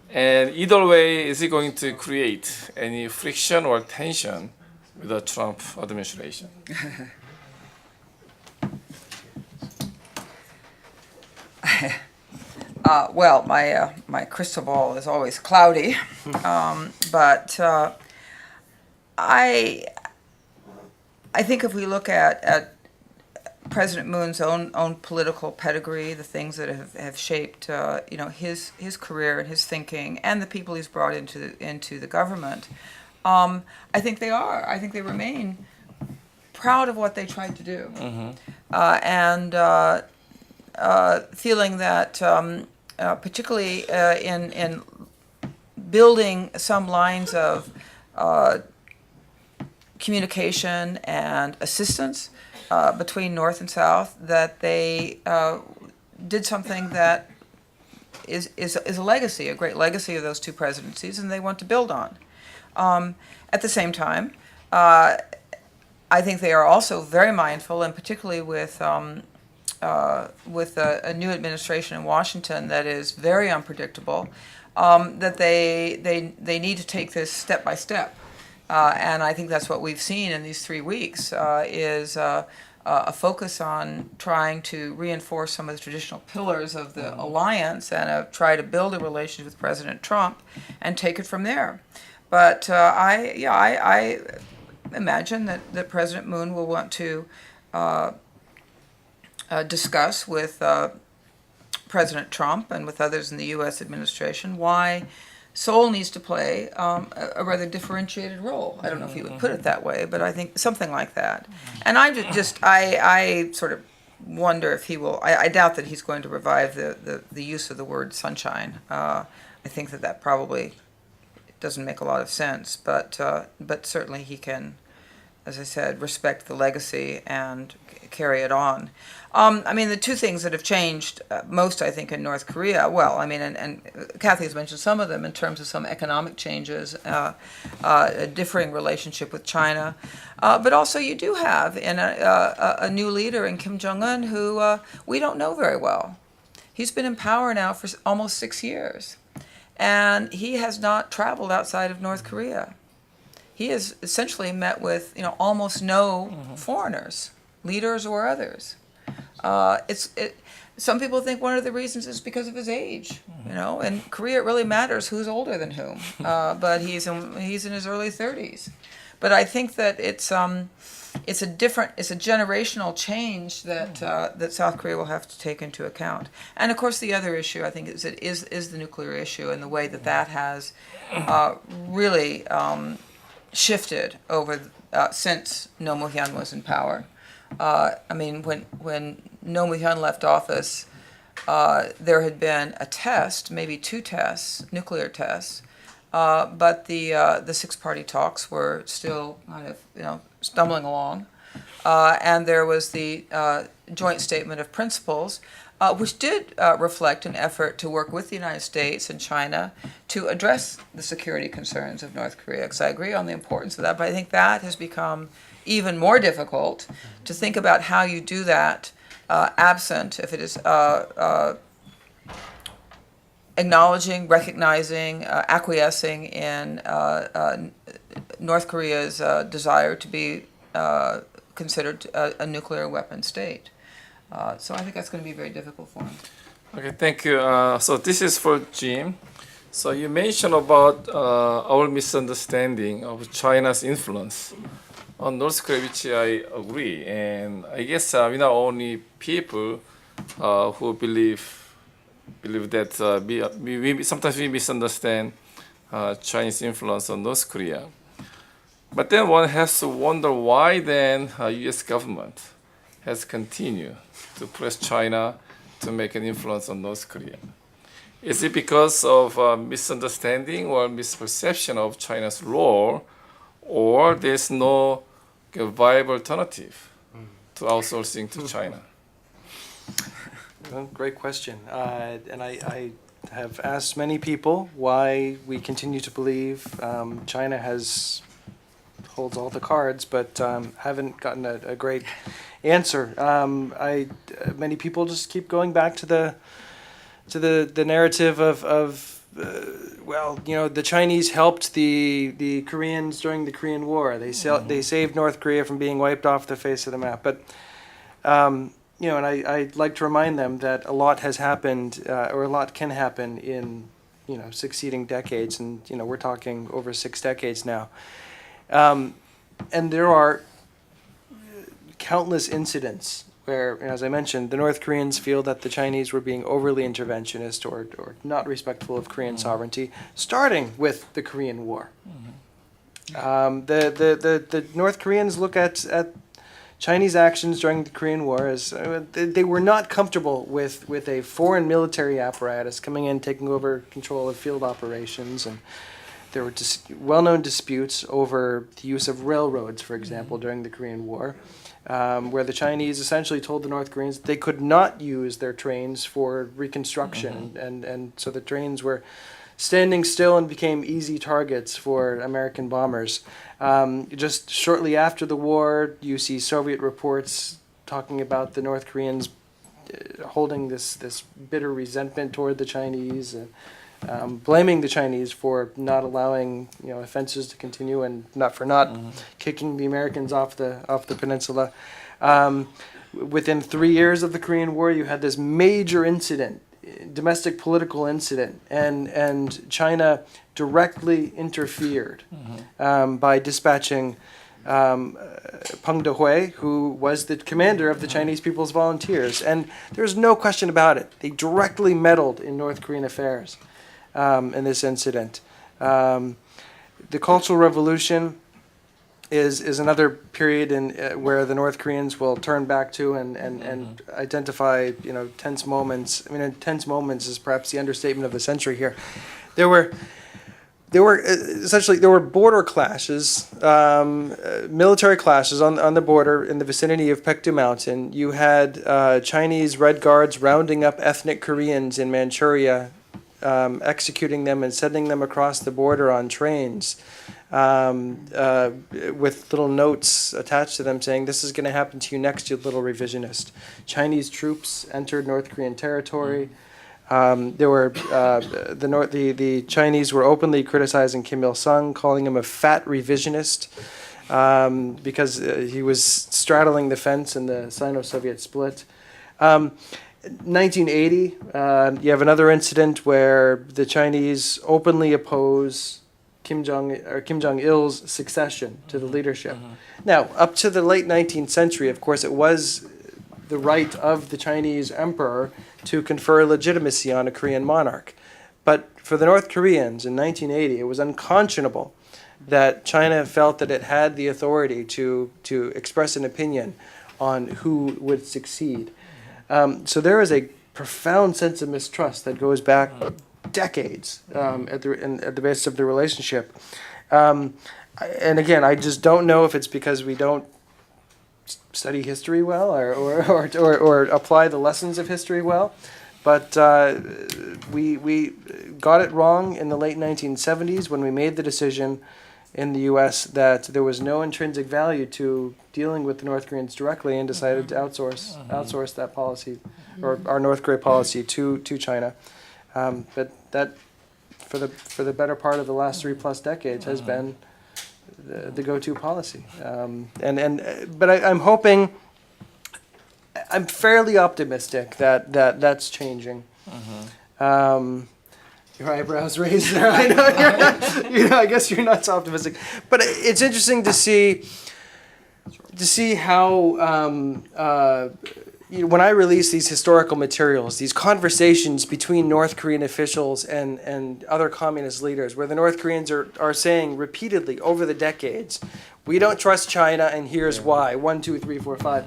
And either way, is it going to create any friction or tension with the Trump administration? Well, my crystal ball is always cloudy, but I think if we look at President Moon's own political pedigree, the things that have shaped his career and his thinking, and the people he's brought into the government, I think they remain proud of what they tried to do, and feeling that particularly in building some lines of communication and assistance between North and South, that they did something that is a legacy, a great legacy of those 2 presidencies, and they want to build on. At the same time, I think they are also very mindful, and particularly with with a new administration in Washington that is very unpredictable, that they need to take this step by step. And I think that's what we've seen in these 3 weeks is a focus on trying to reinforce some of the traditional pillars of the alliance and try to build a relationship with President Trump and take it from there. But I imagine that President Moon will want to discuss with President Trump and with others in the U.S. administration why Seoul needs to play a rather differentiated role. I don't know if he would put it that way, but I think something like that. And I sort of wonder if he will. I doubt that he's going to revive the use of the word sunshine. I think that probably doesn't make a lot of sense, but certainly he can, as I said, respect the legacy and carry it on. I mean, the two things that have changed most, I think, in North Korea, well, I mean, and Kathy has mentioned some of them in terms of some economic changes, a differing relationship with China, but also you do have a new leader in Kim Jong-un who we don't know very well. He's been in power now for almost 6 years, and he has not traveled outside of North Korea. He has essentially met with, almost no foreigners, leaders or others. Some people think one of the reasons is because of his age, In Korea it really matters who's older than whom, but he's in his early 30s. But I think that it's a generational change that South Korea will have to take into account. And of course the other issue I think is the nuclear issue and the way that has really shifted over since Roh Moo-hyun was in power. I mean, when Roh Moo-hyun left office, there had been a test, maybe 2 tests, nuclear tests, but the six-party talks were still kind of, stumbling along. And there was the joint statement of principles, which did reflect an effort to work with the United States and China to address the security concerns of North Korea. Because I agree on the importance of that, but I think that has become even more difficult to think about how you do that absent, if it is acknowledging, recognizing, acquiescing in North Korea's desire to be considered a nuclear weapon state. So I think that's going to be very difficult for him. Okay, thank you. So this is for Jim. So you mentioned about our misunderstanding of China's influence on North Korea, which I agree. And I guess we're not only people who believe that we sometimes we misunderstand Chinese influence on North Korea. But then one has to wonder why then U.S. government has continued to press China to make an influence on North Korea. Is it because of misunderstanding or misperception of China's role, or there's no viable alternative to outsourcing to China? Well, great question. And I have asked many people why we continue to believe China holds all the cards, but haven't gotten a great answer. Many people just keep going back to the narrative of the Chinese helped the Koreans during the Korean War. They saved North Korea from being wiped off the face of the map. But and I'd like to remind them that a lot has happened, or a lot can happen in succeeding decades, and we're talking over 6 decades now. And there are countless incidents where, as I mentioned, the North Koreans feel that the Chinese were being overly interventionist or not respectful of Korean sovereignty, starting with the Korean War. The North Koreans look at Chinese actions during the Korean War as they were not comfortable with a foreign military apparatus coming in, taking over control of field operations, and there were well-known disputes over the use of railroads, for example, during the Korean War, where the Chinese essentially told the North Koreans they could not use their trains for reconstruction, and so the trains were standing still and became easy targets for American bombers. Just shortly after the war, you see Soviet reports talking about the North Koreans holding this bitter resentment toward the Chinese, blaming the Chinese for not allowing offenses to continue and not kicking the Americans off the peninsula. Within 3 years of the Korean War, you had this major incident, domestic political incident, and China directly interfered by dispatching Peng Dehui, who was the commander of the Chinese People's Volunteers. And there's no question about it. They directly meddled in North Korean affairs in this incident. The Cultural Revolution is another period where the North Koreans will turn back to and identify tense moments. I mean, tense moments is perhaps the understatement of the century here. There were border clashes, military clashes on the border in the vicinity of Paektu Mountain. You had Chinese Red Guards rounding up ethnic Koreans in Manchuria, executing them and sending them across the border on trains, with little notes attached to them saying, "This is going to happen to you next, you little revisionist." Chinese troops entered North Korean territory. The Chinese were openly criticizing Kim Il-sung, calling him a fat revisionist, because he was straddling the fence in the Sino-Soviet split. 1980, you have another incident where the Chinese openly oppose Kim Jong-il's succession to the leadership. Now, up to the late 19th century, of course, it was the right of the Chinese emperor to confer legitimacy on a Korean monarch. But for the North Koreans in 1980, it was unconscionable that China felt that it had the authority to express an opinion on who would succeed. So there is a profound sense of mistrust that goes back decades at the basis of the relationship. And again, I just don't know if it's because we don't study history well or apply the lessons of history well, but we got it wrong in the late 1970s when we made the decision in the U.S. that there was no intrinsic value to dealing with the North Koreans directly, and decided to outsource that policy, or our North Korea policy, to China. But that, for the better part of the last 3+ decades, has been the go-to policy. But I'm hoping, I'm fairly optimistic that that's changing. Your eyebrows raised there. I know. I guess you're not so optimistic, but it's interesting to see how when I release these historical materials, these conversations between North Korean officials and other communist leaders, where the North Koreans are saying repeatedly over the decades, "We don't trust China, and here's why." 1, 2, 3, 4, 5.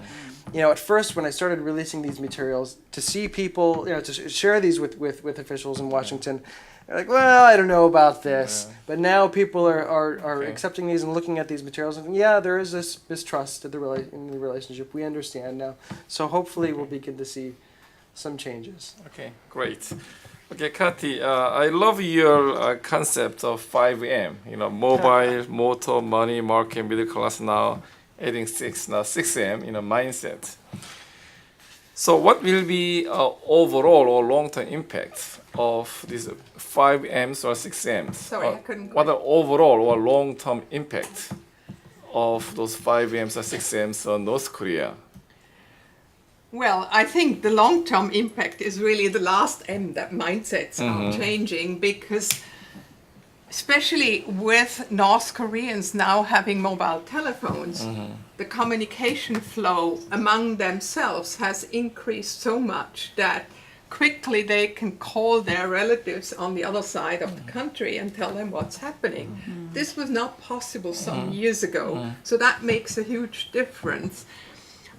At first, when I started releasing these materials, to see people, to share these with officials in Washington, they're like, "Well, I don't know about this." Yeah. But now people are accepting these and looking at these materials and, yeah, there is this mistrust in the relationship. We understand now. So hopefully we'll begin to see some changes. Okay, great. Okay, Kathy, I love your concept of 5M. Mobile, motor, money, market, middle class, now adding 6M, mindset. So what will be overall or long-term impact of these 5Ms or 6Ms? Sorry, I couldn't What the overall or long-term impact of those 5Ms or 6Ms on North Korea? Well, I think the long-term impact is really the last M, that mindsets are changing, because especially with North Koreans now having mobile telephones, the communication flow among themselves has increased so much that quickly they can call their relatives on the other side of the country and tell them what's happening. This was not possible some years ago, so that makes a huge difference.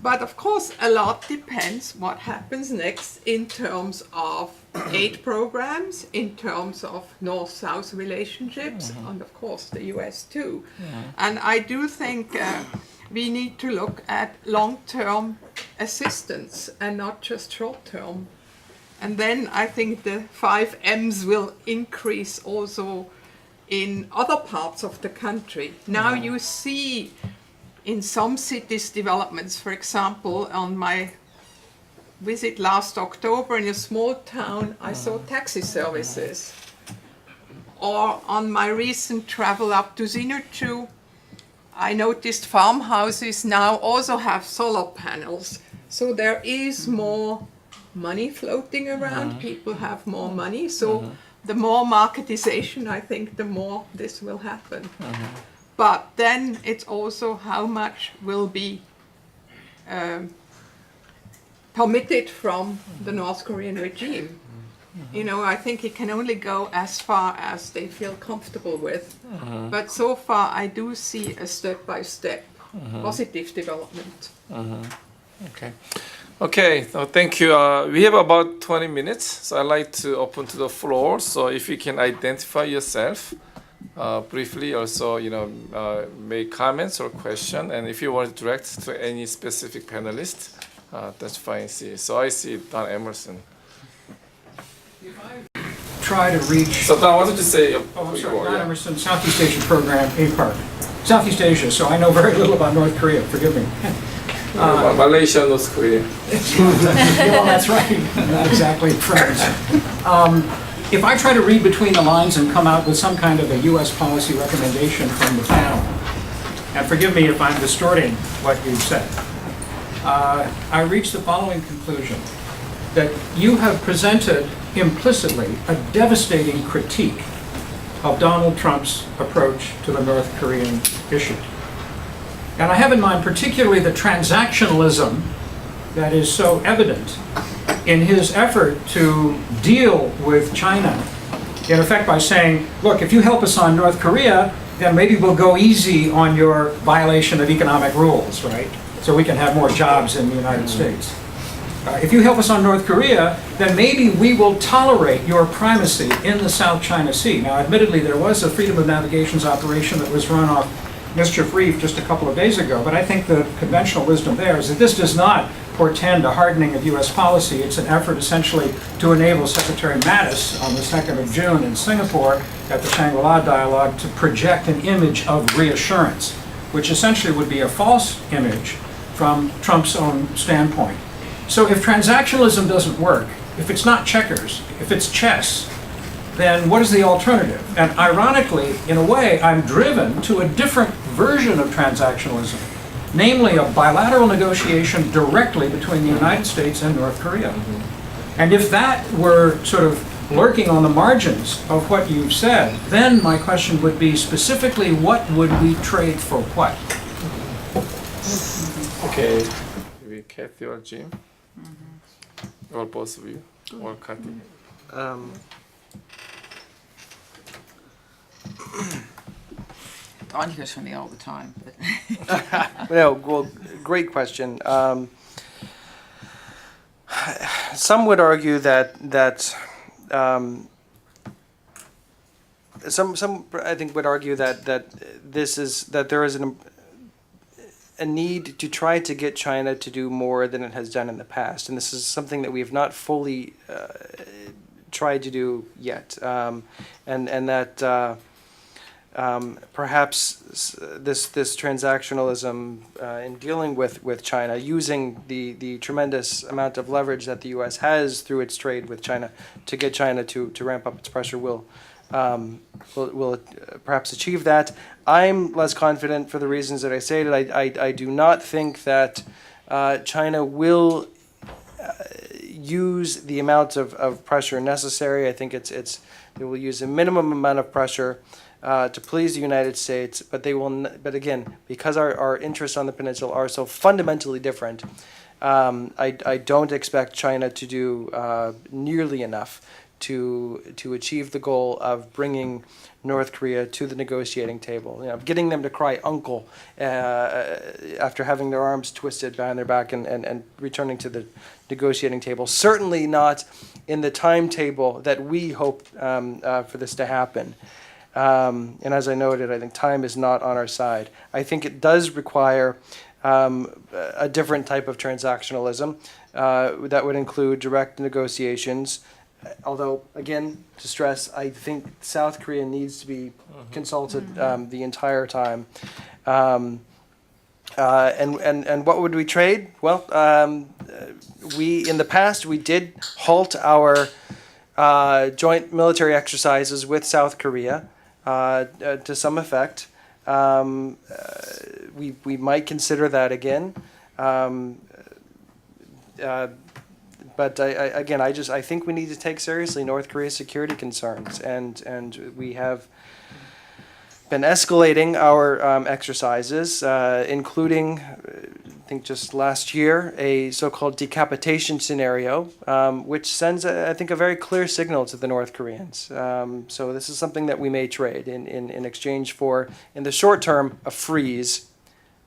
But of course, a lot depends what happens next in terms of aid programs, in terms of North-South relationships, and of course the US too. And I do think we need to look at long-term assistance and not just short-term. And then I think the 5Ms will increase also in other parts of the country. Now you see in some cities developments, for example, on my visit last October in a small town, I saw taxi services. Or on my recent travel up to Zinuchu, I noticed farmhouses now also have solar panels. So there is more money floating around, people have more money, so the more marketization, I think, the more this will happen. But then it's also how much will be permitted from the North Korean regime. You know, I think it can only go as far as they feel comfortable with. But so far, I do see a step-by-step positive development. Okay. Okay, so thank you. We have about 20 minutes, so I'd like to open to the floor. So if you can identify yourself briefly, also, make comments or question, and if you want to direct to any specific panelist, that's fine. So I see Don Emerson. Try to reach. So Don, what did you say? Oh, I'm sorry. Don Emerson, Southeast Asia Program, APARC. Southeast Asia, so I know very little about North Korea. Forgive me. Malaysia, North Korea. Well, that's right. Not exactly friends. If I try to read between the lines and come out with some kind of a U.S. policy recommendation from the panel, and forgive me if I'm distorting what you've said, I reach the following conclusion: that you have presented implicitly a devastating critique of Donald Trump's approach to the North Korean issue. And I have in mind particularly the transactionalism that is so evident in his effort to deal with China, in effect by saying, look, if you help us on North Korea, then maybe we'll go easy on your violation of economic rules, right? So we can have more jobs in the United States. If you help us on North Korea, then maybe we will tolerate your primacy in the South China Sea. Now, admittedly, there was a freedom of navigations operation that was run off Mischief Reef just a couple of days ago, but I think the conventional wisdom there is that this does not portend a hardening of U.S. policy. It's an effort essentially to enable Secretary Mattis on the 2nd of June in Singapore at the Shangri-La Dialogue to project an image of reassurance, which essentially would be a false image from Trump's own standpoint. So if transactionalism doesn't work, if it's not checkers, if it's chess, then what is the alternative? And ironically, in a way, I'm driven to a different version of transactionalism, namely a bilateral negotiation directly between the United States and North Korea. And if that were sort of lurking on the margins of what you've said, then my question would be specifically, what would we trade for what? Okay. Maybe Kathy or Jim? Or both of you? Or Kathy? Don hears from me all the time. But No, well, great question. Some would argue some I think would argue that there is a need to try to get China to do more than it has done in the past, and this is something that we have not fully tried to do yet, and that. Perhaps this transactionalism in dealing with China, using the tremendous amount of leverage that the U.S. has through its trade with China to get China to ramp up its pressure will perhaps achieve that. I'm less confident for the reasons that I stated. I do not think that China will use the amount of pressure necessary. I think they will use a minimum amount of pressure to please the United States, but they will. But again, because our interests on the peninsula are so fundamentally different, I don't expect China to do nearly enough to achieve the goal of bringing North Korea to the negotiating table. Getting them to cry uncle after having their arms twisted behind their back and returning to the negotiating table. Certainly not in the timetable that we hope for this to happen. And as I noted, I think time is not on our side. I think it does require a different type of transactionalism that would include direct negotiations. Although, again, to stress, I think South Korea needs to be consulted the entire time. And what would we trade? Well, we in the past we did halt our joint military exercises with South Korea to some effect. We might consider that again. But I think we need to take seriously North Korea's security concerns, and we have been escalating our exercises, including, I think just last year, a so-called decapitation scenario, which sends, I think, a very clear signal to the North Koreans. So this is something that we may trade in exchange for, in the short term, a freeze.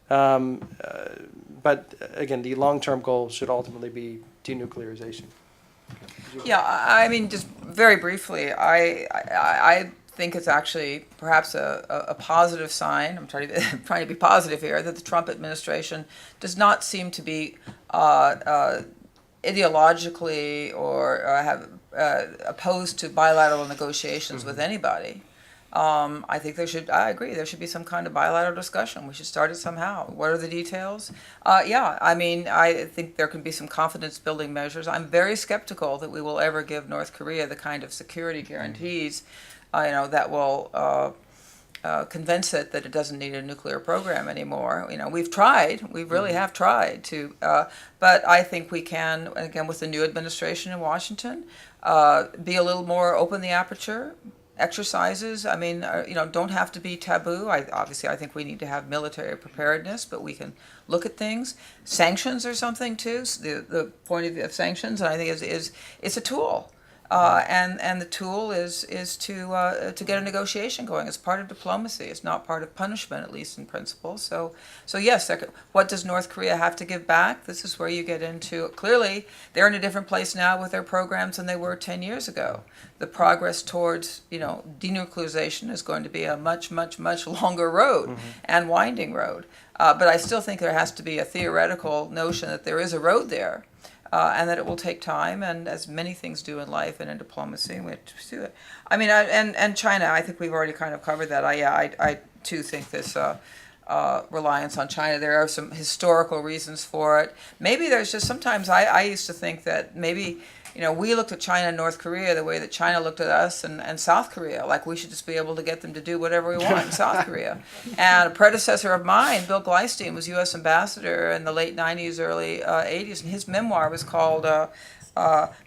But again, the long-term goal should ultimately be denuclearization. Yeah, I mean, just very briefly, I think it's actually perhaps a positive sign. I'm trying to be positive here, that the Trump administration does not seem to be ideologically or have opposed to bilateral negotiations with anybody. I think I agree, there should be some kind of bilateral discussion. We should start it somehow. What are the details? I mean, I think there can be some confidence building measures. I'm very skeptical that we will ever give North Korea the kind of security guarantees, that will convince it that it doesn't need a nuclear program anymore. We've tried, we really have tried to, but I think we can, again, with the new administration in Washington, be a little more open the aperture. Exercises, I mean, don't have to be taboo. Obviously, I think we need to have military preparedness, but we can look at things. Sanctions or something too. The point of view of sanctions, I think, is it's a tool, and the tool is to get a negotiation going. It's part of diplomacy. It's not part of punishment, at least in principle. So yes, what does North Korea have to give back? This is where you get into, clearly they're in a different place now with their programs than they were 10 years ago. The progress towards denuclearization is going to be a much, much, much longer road and winding road. But I still think there has to be a theoretical notion that there is a road there. And that it will take time, and as many things do in life and in diplomacy, we have to pursue it. I mean, and China, I think we've already kind of covered that. I too think this reliance on China, there are some historical reasons for it. Maybe there's just sometimes I used to think that maybe we looked at China and North Korea the way that China looked at us and South Korea, like we should just be able to get them to do whatever we want in South Korea. And a predecessor of mine, Bill Gleistein, was U.S. ambassador in the late 90s, early 80s, and his memoir was called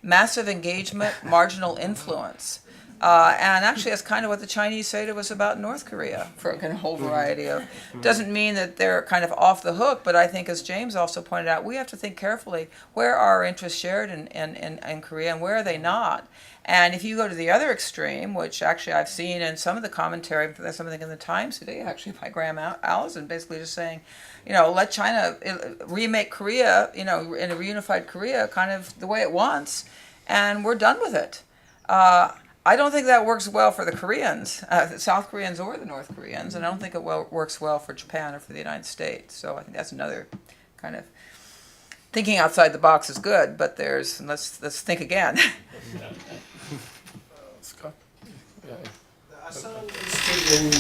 Massive Engagement, Marginal Influence. And actually, that's kind of what the Chinese say to us about North Korea for a whole variety of. Doesn't mean that they're kind of off the hook, but I think, as James also pointed out, we have to think carefully where are our interests shared in Korea and where are they not. And if you go to the other extreme, which actually I've seen in some of the commentary, there's something in the Times today, actually by Graham Allison, basically just saying, let China remake Korea, in a reunified Korea, kind of the way it wants, and we're done with it. I don't think that works well for the Koreans, the South Koreans or the North Koreans, and I don't think it works well for Japan or for the United States. So I think that's another kind of thinking outside the box is good, but let's think again. Scott? The Asan Institute in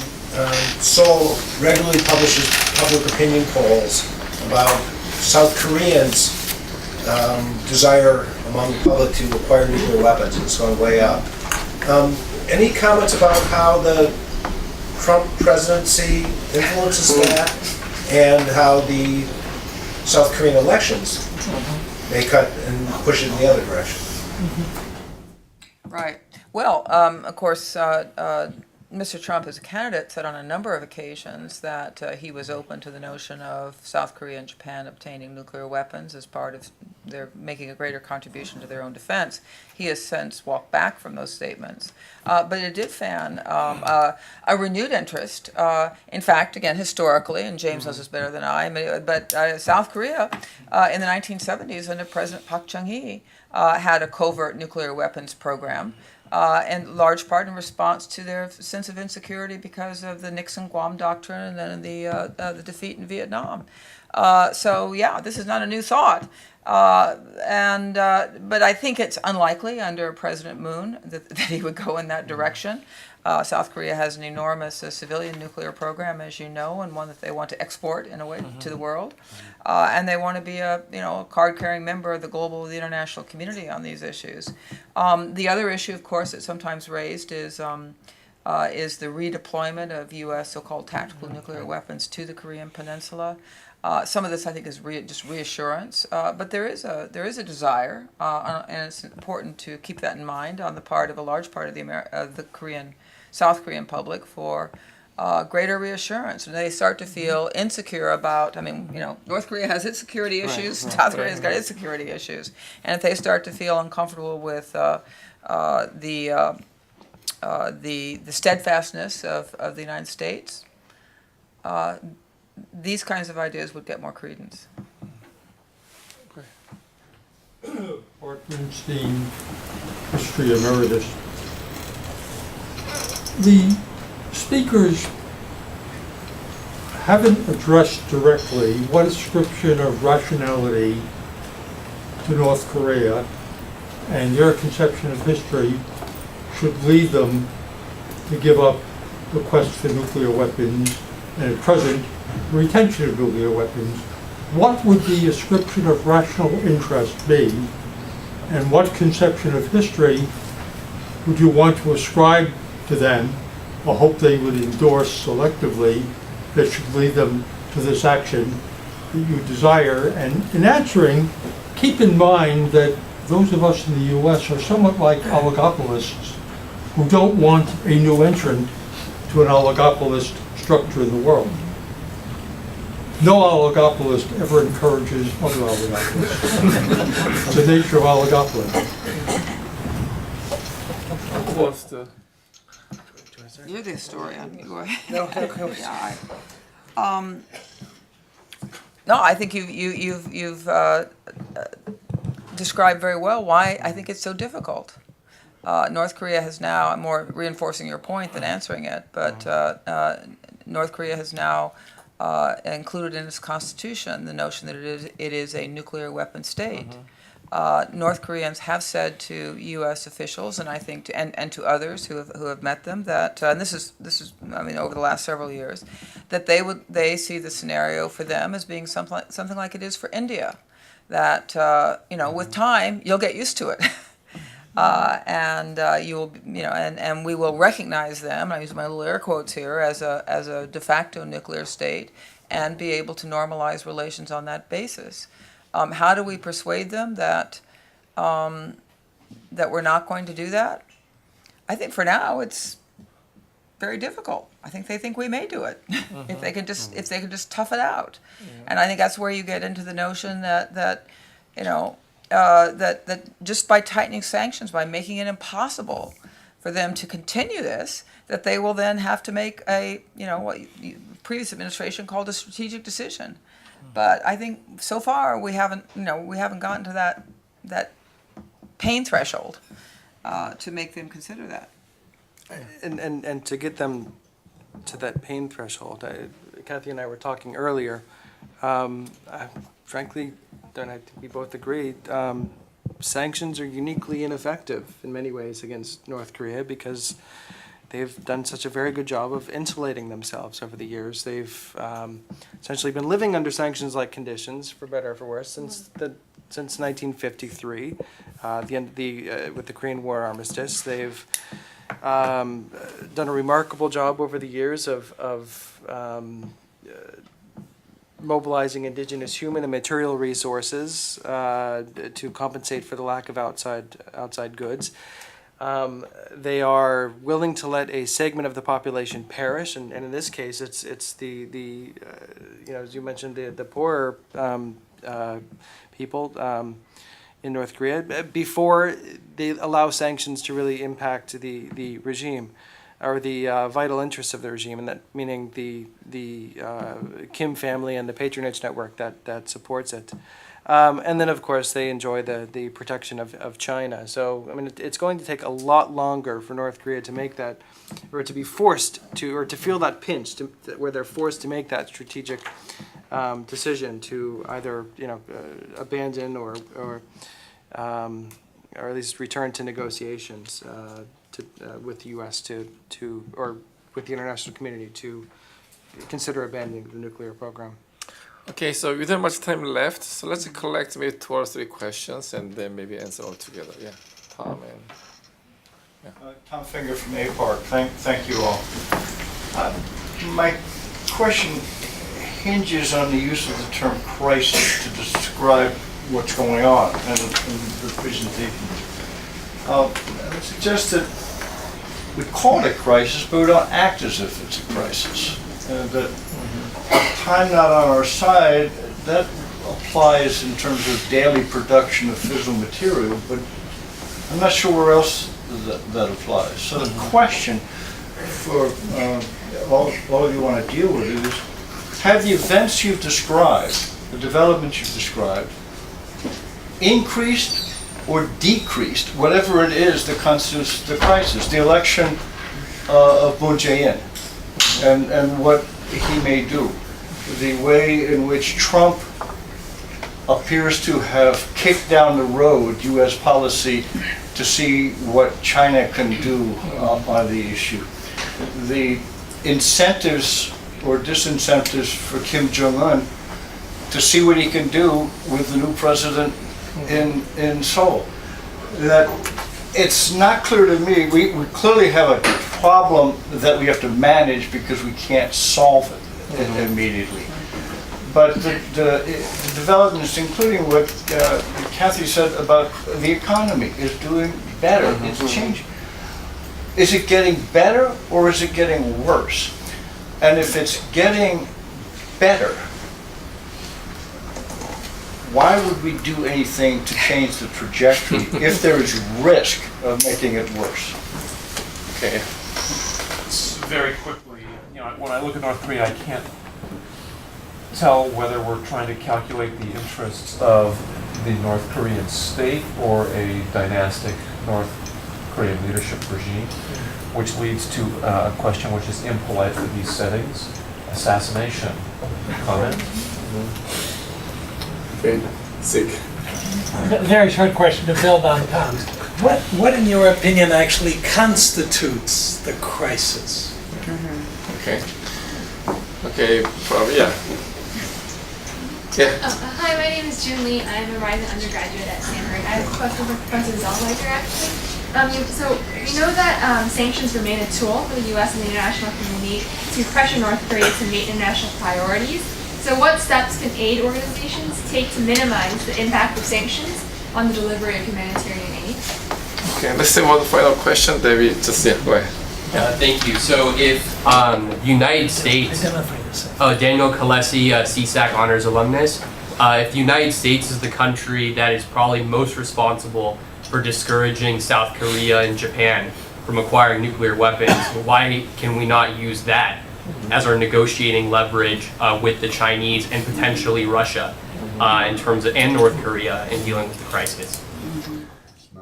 Seoul regularly publishes public opinion polls about South Koreans' desire among the public to acquire nuclear weapons. It's gone way up. Any comments about how the Trump presidency influences that, and how the South Korean elections may cut and push it in the other direction? Right. Well, of course, Mr. Trump, as a candidate, said on a number of occasions that he was open to the notion of South Korea and Japan obtaining nuclear weapons as part of their making a greater contribution to their own defense. He has since walked back from those statements. But it did fan a renewed interest. In fact, again, historically, and James knows this better than I, but South Korea in the 1970s under President Park Chung-hee had a covert nuclear weapons program. In large part in response to their sense of insecurity because of the Nixon-Guam doctrine and then the defeat in Vietnam. So yeah, this is not a new thought. But I think it's unlikely under President Moon that he would go in that direction. South Korea has an enormous civilian nuclear program, as you know, and one that they want to export in a way to the world. And they want to be a card-carrying member of the international community on these issues. The other issue, of course, that's sometimes raised is the redeployment of U.S. so-called tactical nuclear weapons to the Korean Peninsula. Some of this, I think, is just reassurance, but there is a desire, and it's important to keep that in mind on the part of a large part of the South Korean public for greater reassurance. And they start to feel insecure about. North Korea has its security issues. South Korea's got its security issues, and if they start to feel uncomfortable with the steadfastness of the United States, these kinds of ideas would get more credence. Bartmanstein, History Emeritus. The speakers haven't addressed directly what ascription of rationality to North Korea and their conception of history should lead them to give up the quest for nuclear weapons and at present retention of nuclear weapons. What would the ascription of rational interest be, and what conception of history would you want to ascribe to them, or hope they would endorse selectively, that should lead them to this action that you desire? And in answering, keep in mind that those of us in the U.S. are somewhat like oligopolists who don't want a new entrant to an oligopolist structure in the world. No oligopolist ever encourages other oligopolists. It's the nature of oligopoly. Who wants to? You're the historian. Go ahead. No, I think you've described very well why I think it's so difficult. North Korea has now, I'm more reinforcing your point than answering it, but North Korea has now included in its constitution the notion that it is a nuclear weapon state. North Koreans have said to U.S. officials, and I think to others who have met them, that and this is over the last several years, that they see the scenario for them as being something like it is for India, that with time you'll get used to it. And you will, and we will recognize them. I use my little air quotes here as a de facto nuclear state, and be able to normalize relations on that basis. How do we persuade them that we're not going to do that? I think for now it's very difficult. I think they think we may do it if they can just tough it out. And I think that's where you get into the notion that just by tightening sanctions, by making it impossible for them to continue this, that they will then have to make what the previous administration called a strategic decision. But I think so far we haven't gotten to that pain threshold to make them consider that. And to get them to that pain threshold, Kathy and I were talking earlier. Frankly, and I think we both agreed, sanctions are uniquely ineffective in many ways against North Korea because they've done such a very good job of insulating themselves over the years. They've essentially been living under sanctions-like conditions, for better or for worse, since 1953, the end of with the Korean War armistice. They've done a remarkable job over the years of mobilizing indigenous human and material resources to compensate for the lack of outside goods. They are willing to let a segment of the population perish, and in this case, it's the as you mentioned, the poorer people in North Korea before they allow sanctions to really impact the regime or the vital interests of the regime, and that meaning the Kim family and the patronage network that supports it. And then, of course, they enjoy the protection of China. So, I mean, it's going to take a lot longer for North Korea to make that, or to be forced to, or to feel that pinch, where they're forced to make that strategic decision to either abandon or at least return to negotiations with the U.S. or with the international community to consider abandoning the nuclear program. Okay, so we don't have much time left, so let's collect maybe 2 or 3 questions and then maybe answer all together. Yeah, Tom and Tom Finger from APARC. Thank you all. My question hinges on the use of the term crisis to describe what's going on in the presentation. I would suggest that we call it a crisis, but we don't act as if it's a crisis. That time not on our side, that applies in terms of daily production of physical material, but I'm not sure where else that applies. So the question for all of you want to deal with is, have the events you've described, the developments you've described, increased or decreased, whatever it is that constitutes the crisis, the election of Moon Jae-in and what he may do, the way in which Trump appears to have kicked down the road U.S. policy to see what China can do on the issue, the incentives or disincentives for Kim Jong-un to see what he can do with the new president in Seoul. That it's not clear to me. We clearly have a problem that we have to manage because we can't solve it immediately. But the developments, including what Kathy said about the economy, is doing better. It's changing. Is it getting better or is it getting worse? And if it's getting better, why would we do anything to change the trajectory if there is risk of making it worse? Okay. Very quickly, when I look at North Korea, I can't tell whether we're trying to calculate the interests of the North Korean state or a dynastic North Korean leadership regime, which leads to a question which is impolite for these settings: assassination. Comment? Okay, Zig. Very short question to build on Tom's. What, in your opinion, actually constitutes the crisis? Okay. Okay, probably, yeah. Yeah. Hi, my name is June Lee. I'm a rising undergraduate at Stanford. I have a question for Professor Zellweger, actually. So we know that sanctions remain a tool for the U.S. and the international community to pressure North Korea to meet international priorities. So what steps can aid organizations take to minimize the impact of sanctions on the delivery of humanitarian aid? Okay, let's say one final question, David. Just go ahead. Thank you. So if United States, Daniel Kalesi, CSAC Honors alumnus, if the United States is the country that is probably most responsible for discouraging South Korea and Japan from acquiring nuclear weapons, why can we not use that as our negotiating leverage with the Chinese and potentially Russia in terms of, and North Korea in dealing with the crisis?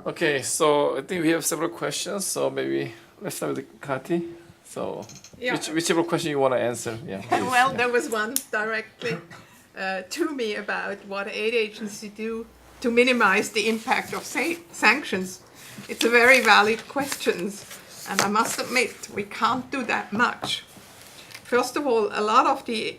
Okay, so I think we have several questions, so maybe let's start with Kati. So, Yeah. whichever question you want to answer. Yeah. please. Well, there was one directly to me about what aid agencies do to minimize the impact of sanctions. It's a very valid question, and I must admit we can't do that much. First of all, a lot of the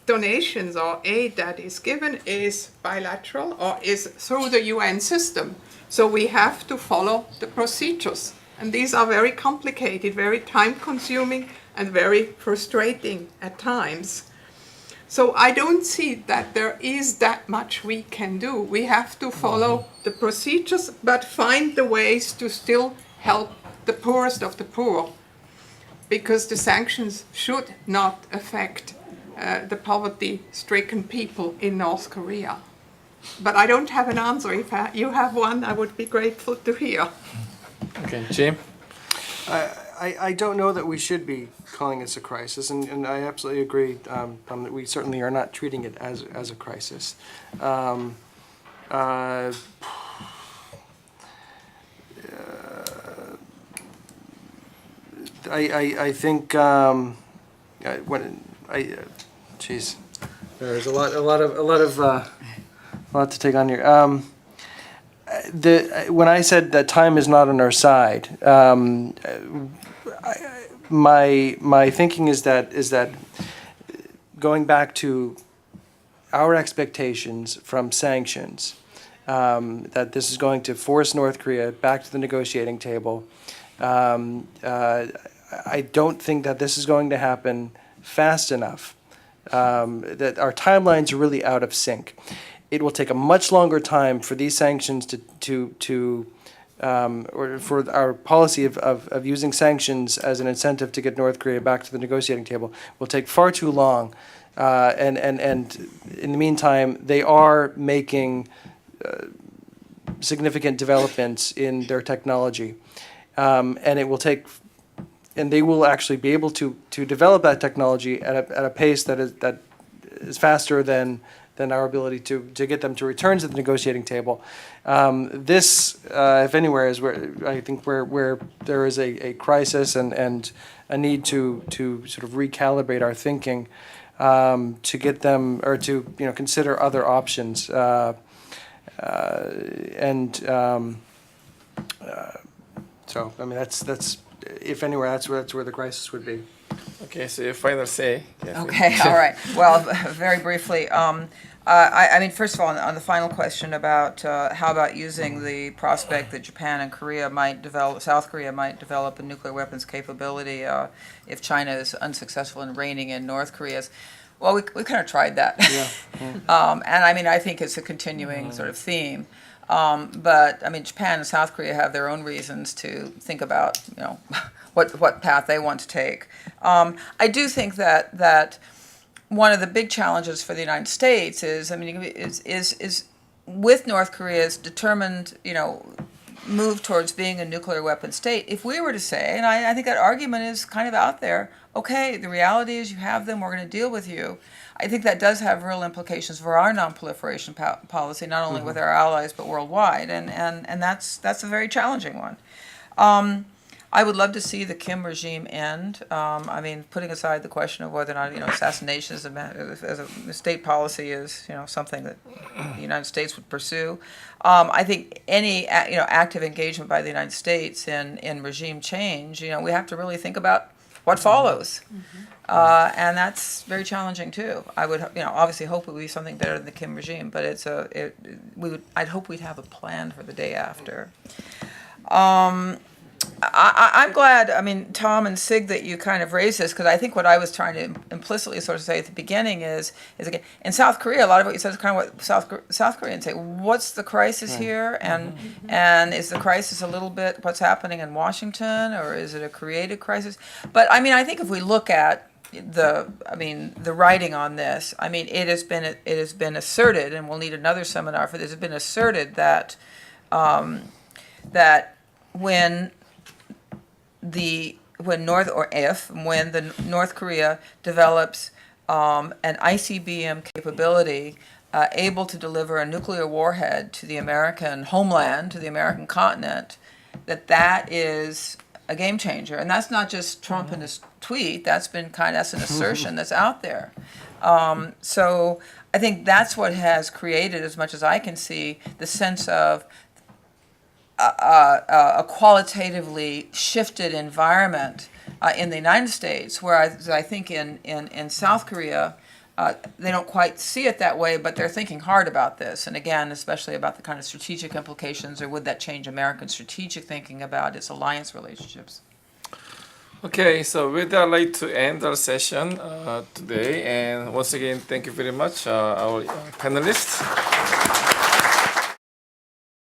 donations or aid that is given is bilateral or is through the UN system. So we have to follow the procedures. And these are very complicated, very time-consuming, and very frustrating at times. So I don't see that there is that much we can do. We have to follow the procedures, but find the ways to still help the poorest of the poor, because the sanctions should not affect the poverty-stricken people in North Korea. But I don't have an answer. If you have one, I would be grateful to hear. Okay, Jim? I don't know that we should be calling this a crisis, and I absolutely agree that we certainly are not treating it as a crisis. I think There's a lot to take on here. When I said that time is not on our side, my thinking is that going back to our expectations from sanctions, that this is going to force North Korea back to the negotiating table. I don't think that this is going to happen fast enough. That our timelines are really out of sync. It will take a much longer time for these sanctions or for our policy of using sanctions as an incentive to get North Korea back to the negotiating table will take far too long. And in the meantime, they are making significant developments in their technology. And it will take, and they will actually be able to develop that technology at a pace that is faster than our ability to get them to return to the negotiating table. This, if anywhere, is where I think where there is a crisis and a need to sort of recalibrate our thinking to get them, or to consider other options. So I mean that's if anywhere that's where the crisis would be. Okay, so your final say. Kathy. Okay, all right. Well, very briefly, I mean, first of all, on the final question about how about using the prospect that Japan and South Korea might develop a nuclear weapons capability if China is unsuccessful in reining in North Korea's. Well, we kind of tried that. Yeah. And I mean, I think it's a continuing sort of theme. But I mean, Japan and South Korea have their own reasons to think about, what path they want to take. I do think that one of the big challenges for the United States is with North Korea's determined, move towards being a nuclear weapon state. If we were to say, and I think that argument is kind of out there, okay, the reality is you have them, we're going to deal with you. I think that does have real implications for our non-proliferation policy, not only with our allies but worldwide, and that's a very challenging one. I would love to see the Kim regime end. I mean, putting aside the question of whether or not assassination as a state policy is something that the United States would pursue. I think any active engagement by the United States in regime change, we have to really think about what follows. And that's very challenging too. I would, obviously hope it would be something better than the Kim regime, but I'd hope we'd have a plan for the day after. I'm glad, Tom and Sig, that you kind of raised this, because I think what I was trying to implicitly sort of say at the beginning is again, in South Korea, a lot of what you said is kind of what South Koreans say. What's the crisis here? And is the crisis a little bit what's happening in Washington, or is it a created crisis? But I think if we look at the writing on this, it has been asserted, and we'll need another seminar for this. It's been asserted that when North Korea develops an ICBM capability able to deliver a nuclear warhead to the American homeland, to the American continent, that is a game changer. And that's not just Trump in his tweet. That's an assertion that's out there. So I think that's what has created, as much as I can see, the sense of a qualitatively shifted environment in the United States, whereas I think in South Korea, they don't quite see it that way, but they're thinking hard about this. And again, especially about the kind of strategic implications, or would that change American strategic thinking about its alliance relationships? Okay, so with that, I'd like to end our session today. And once again, thank you very much, our panelists.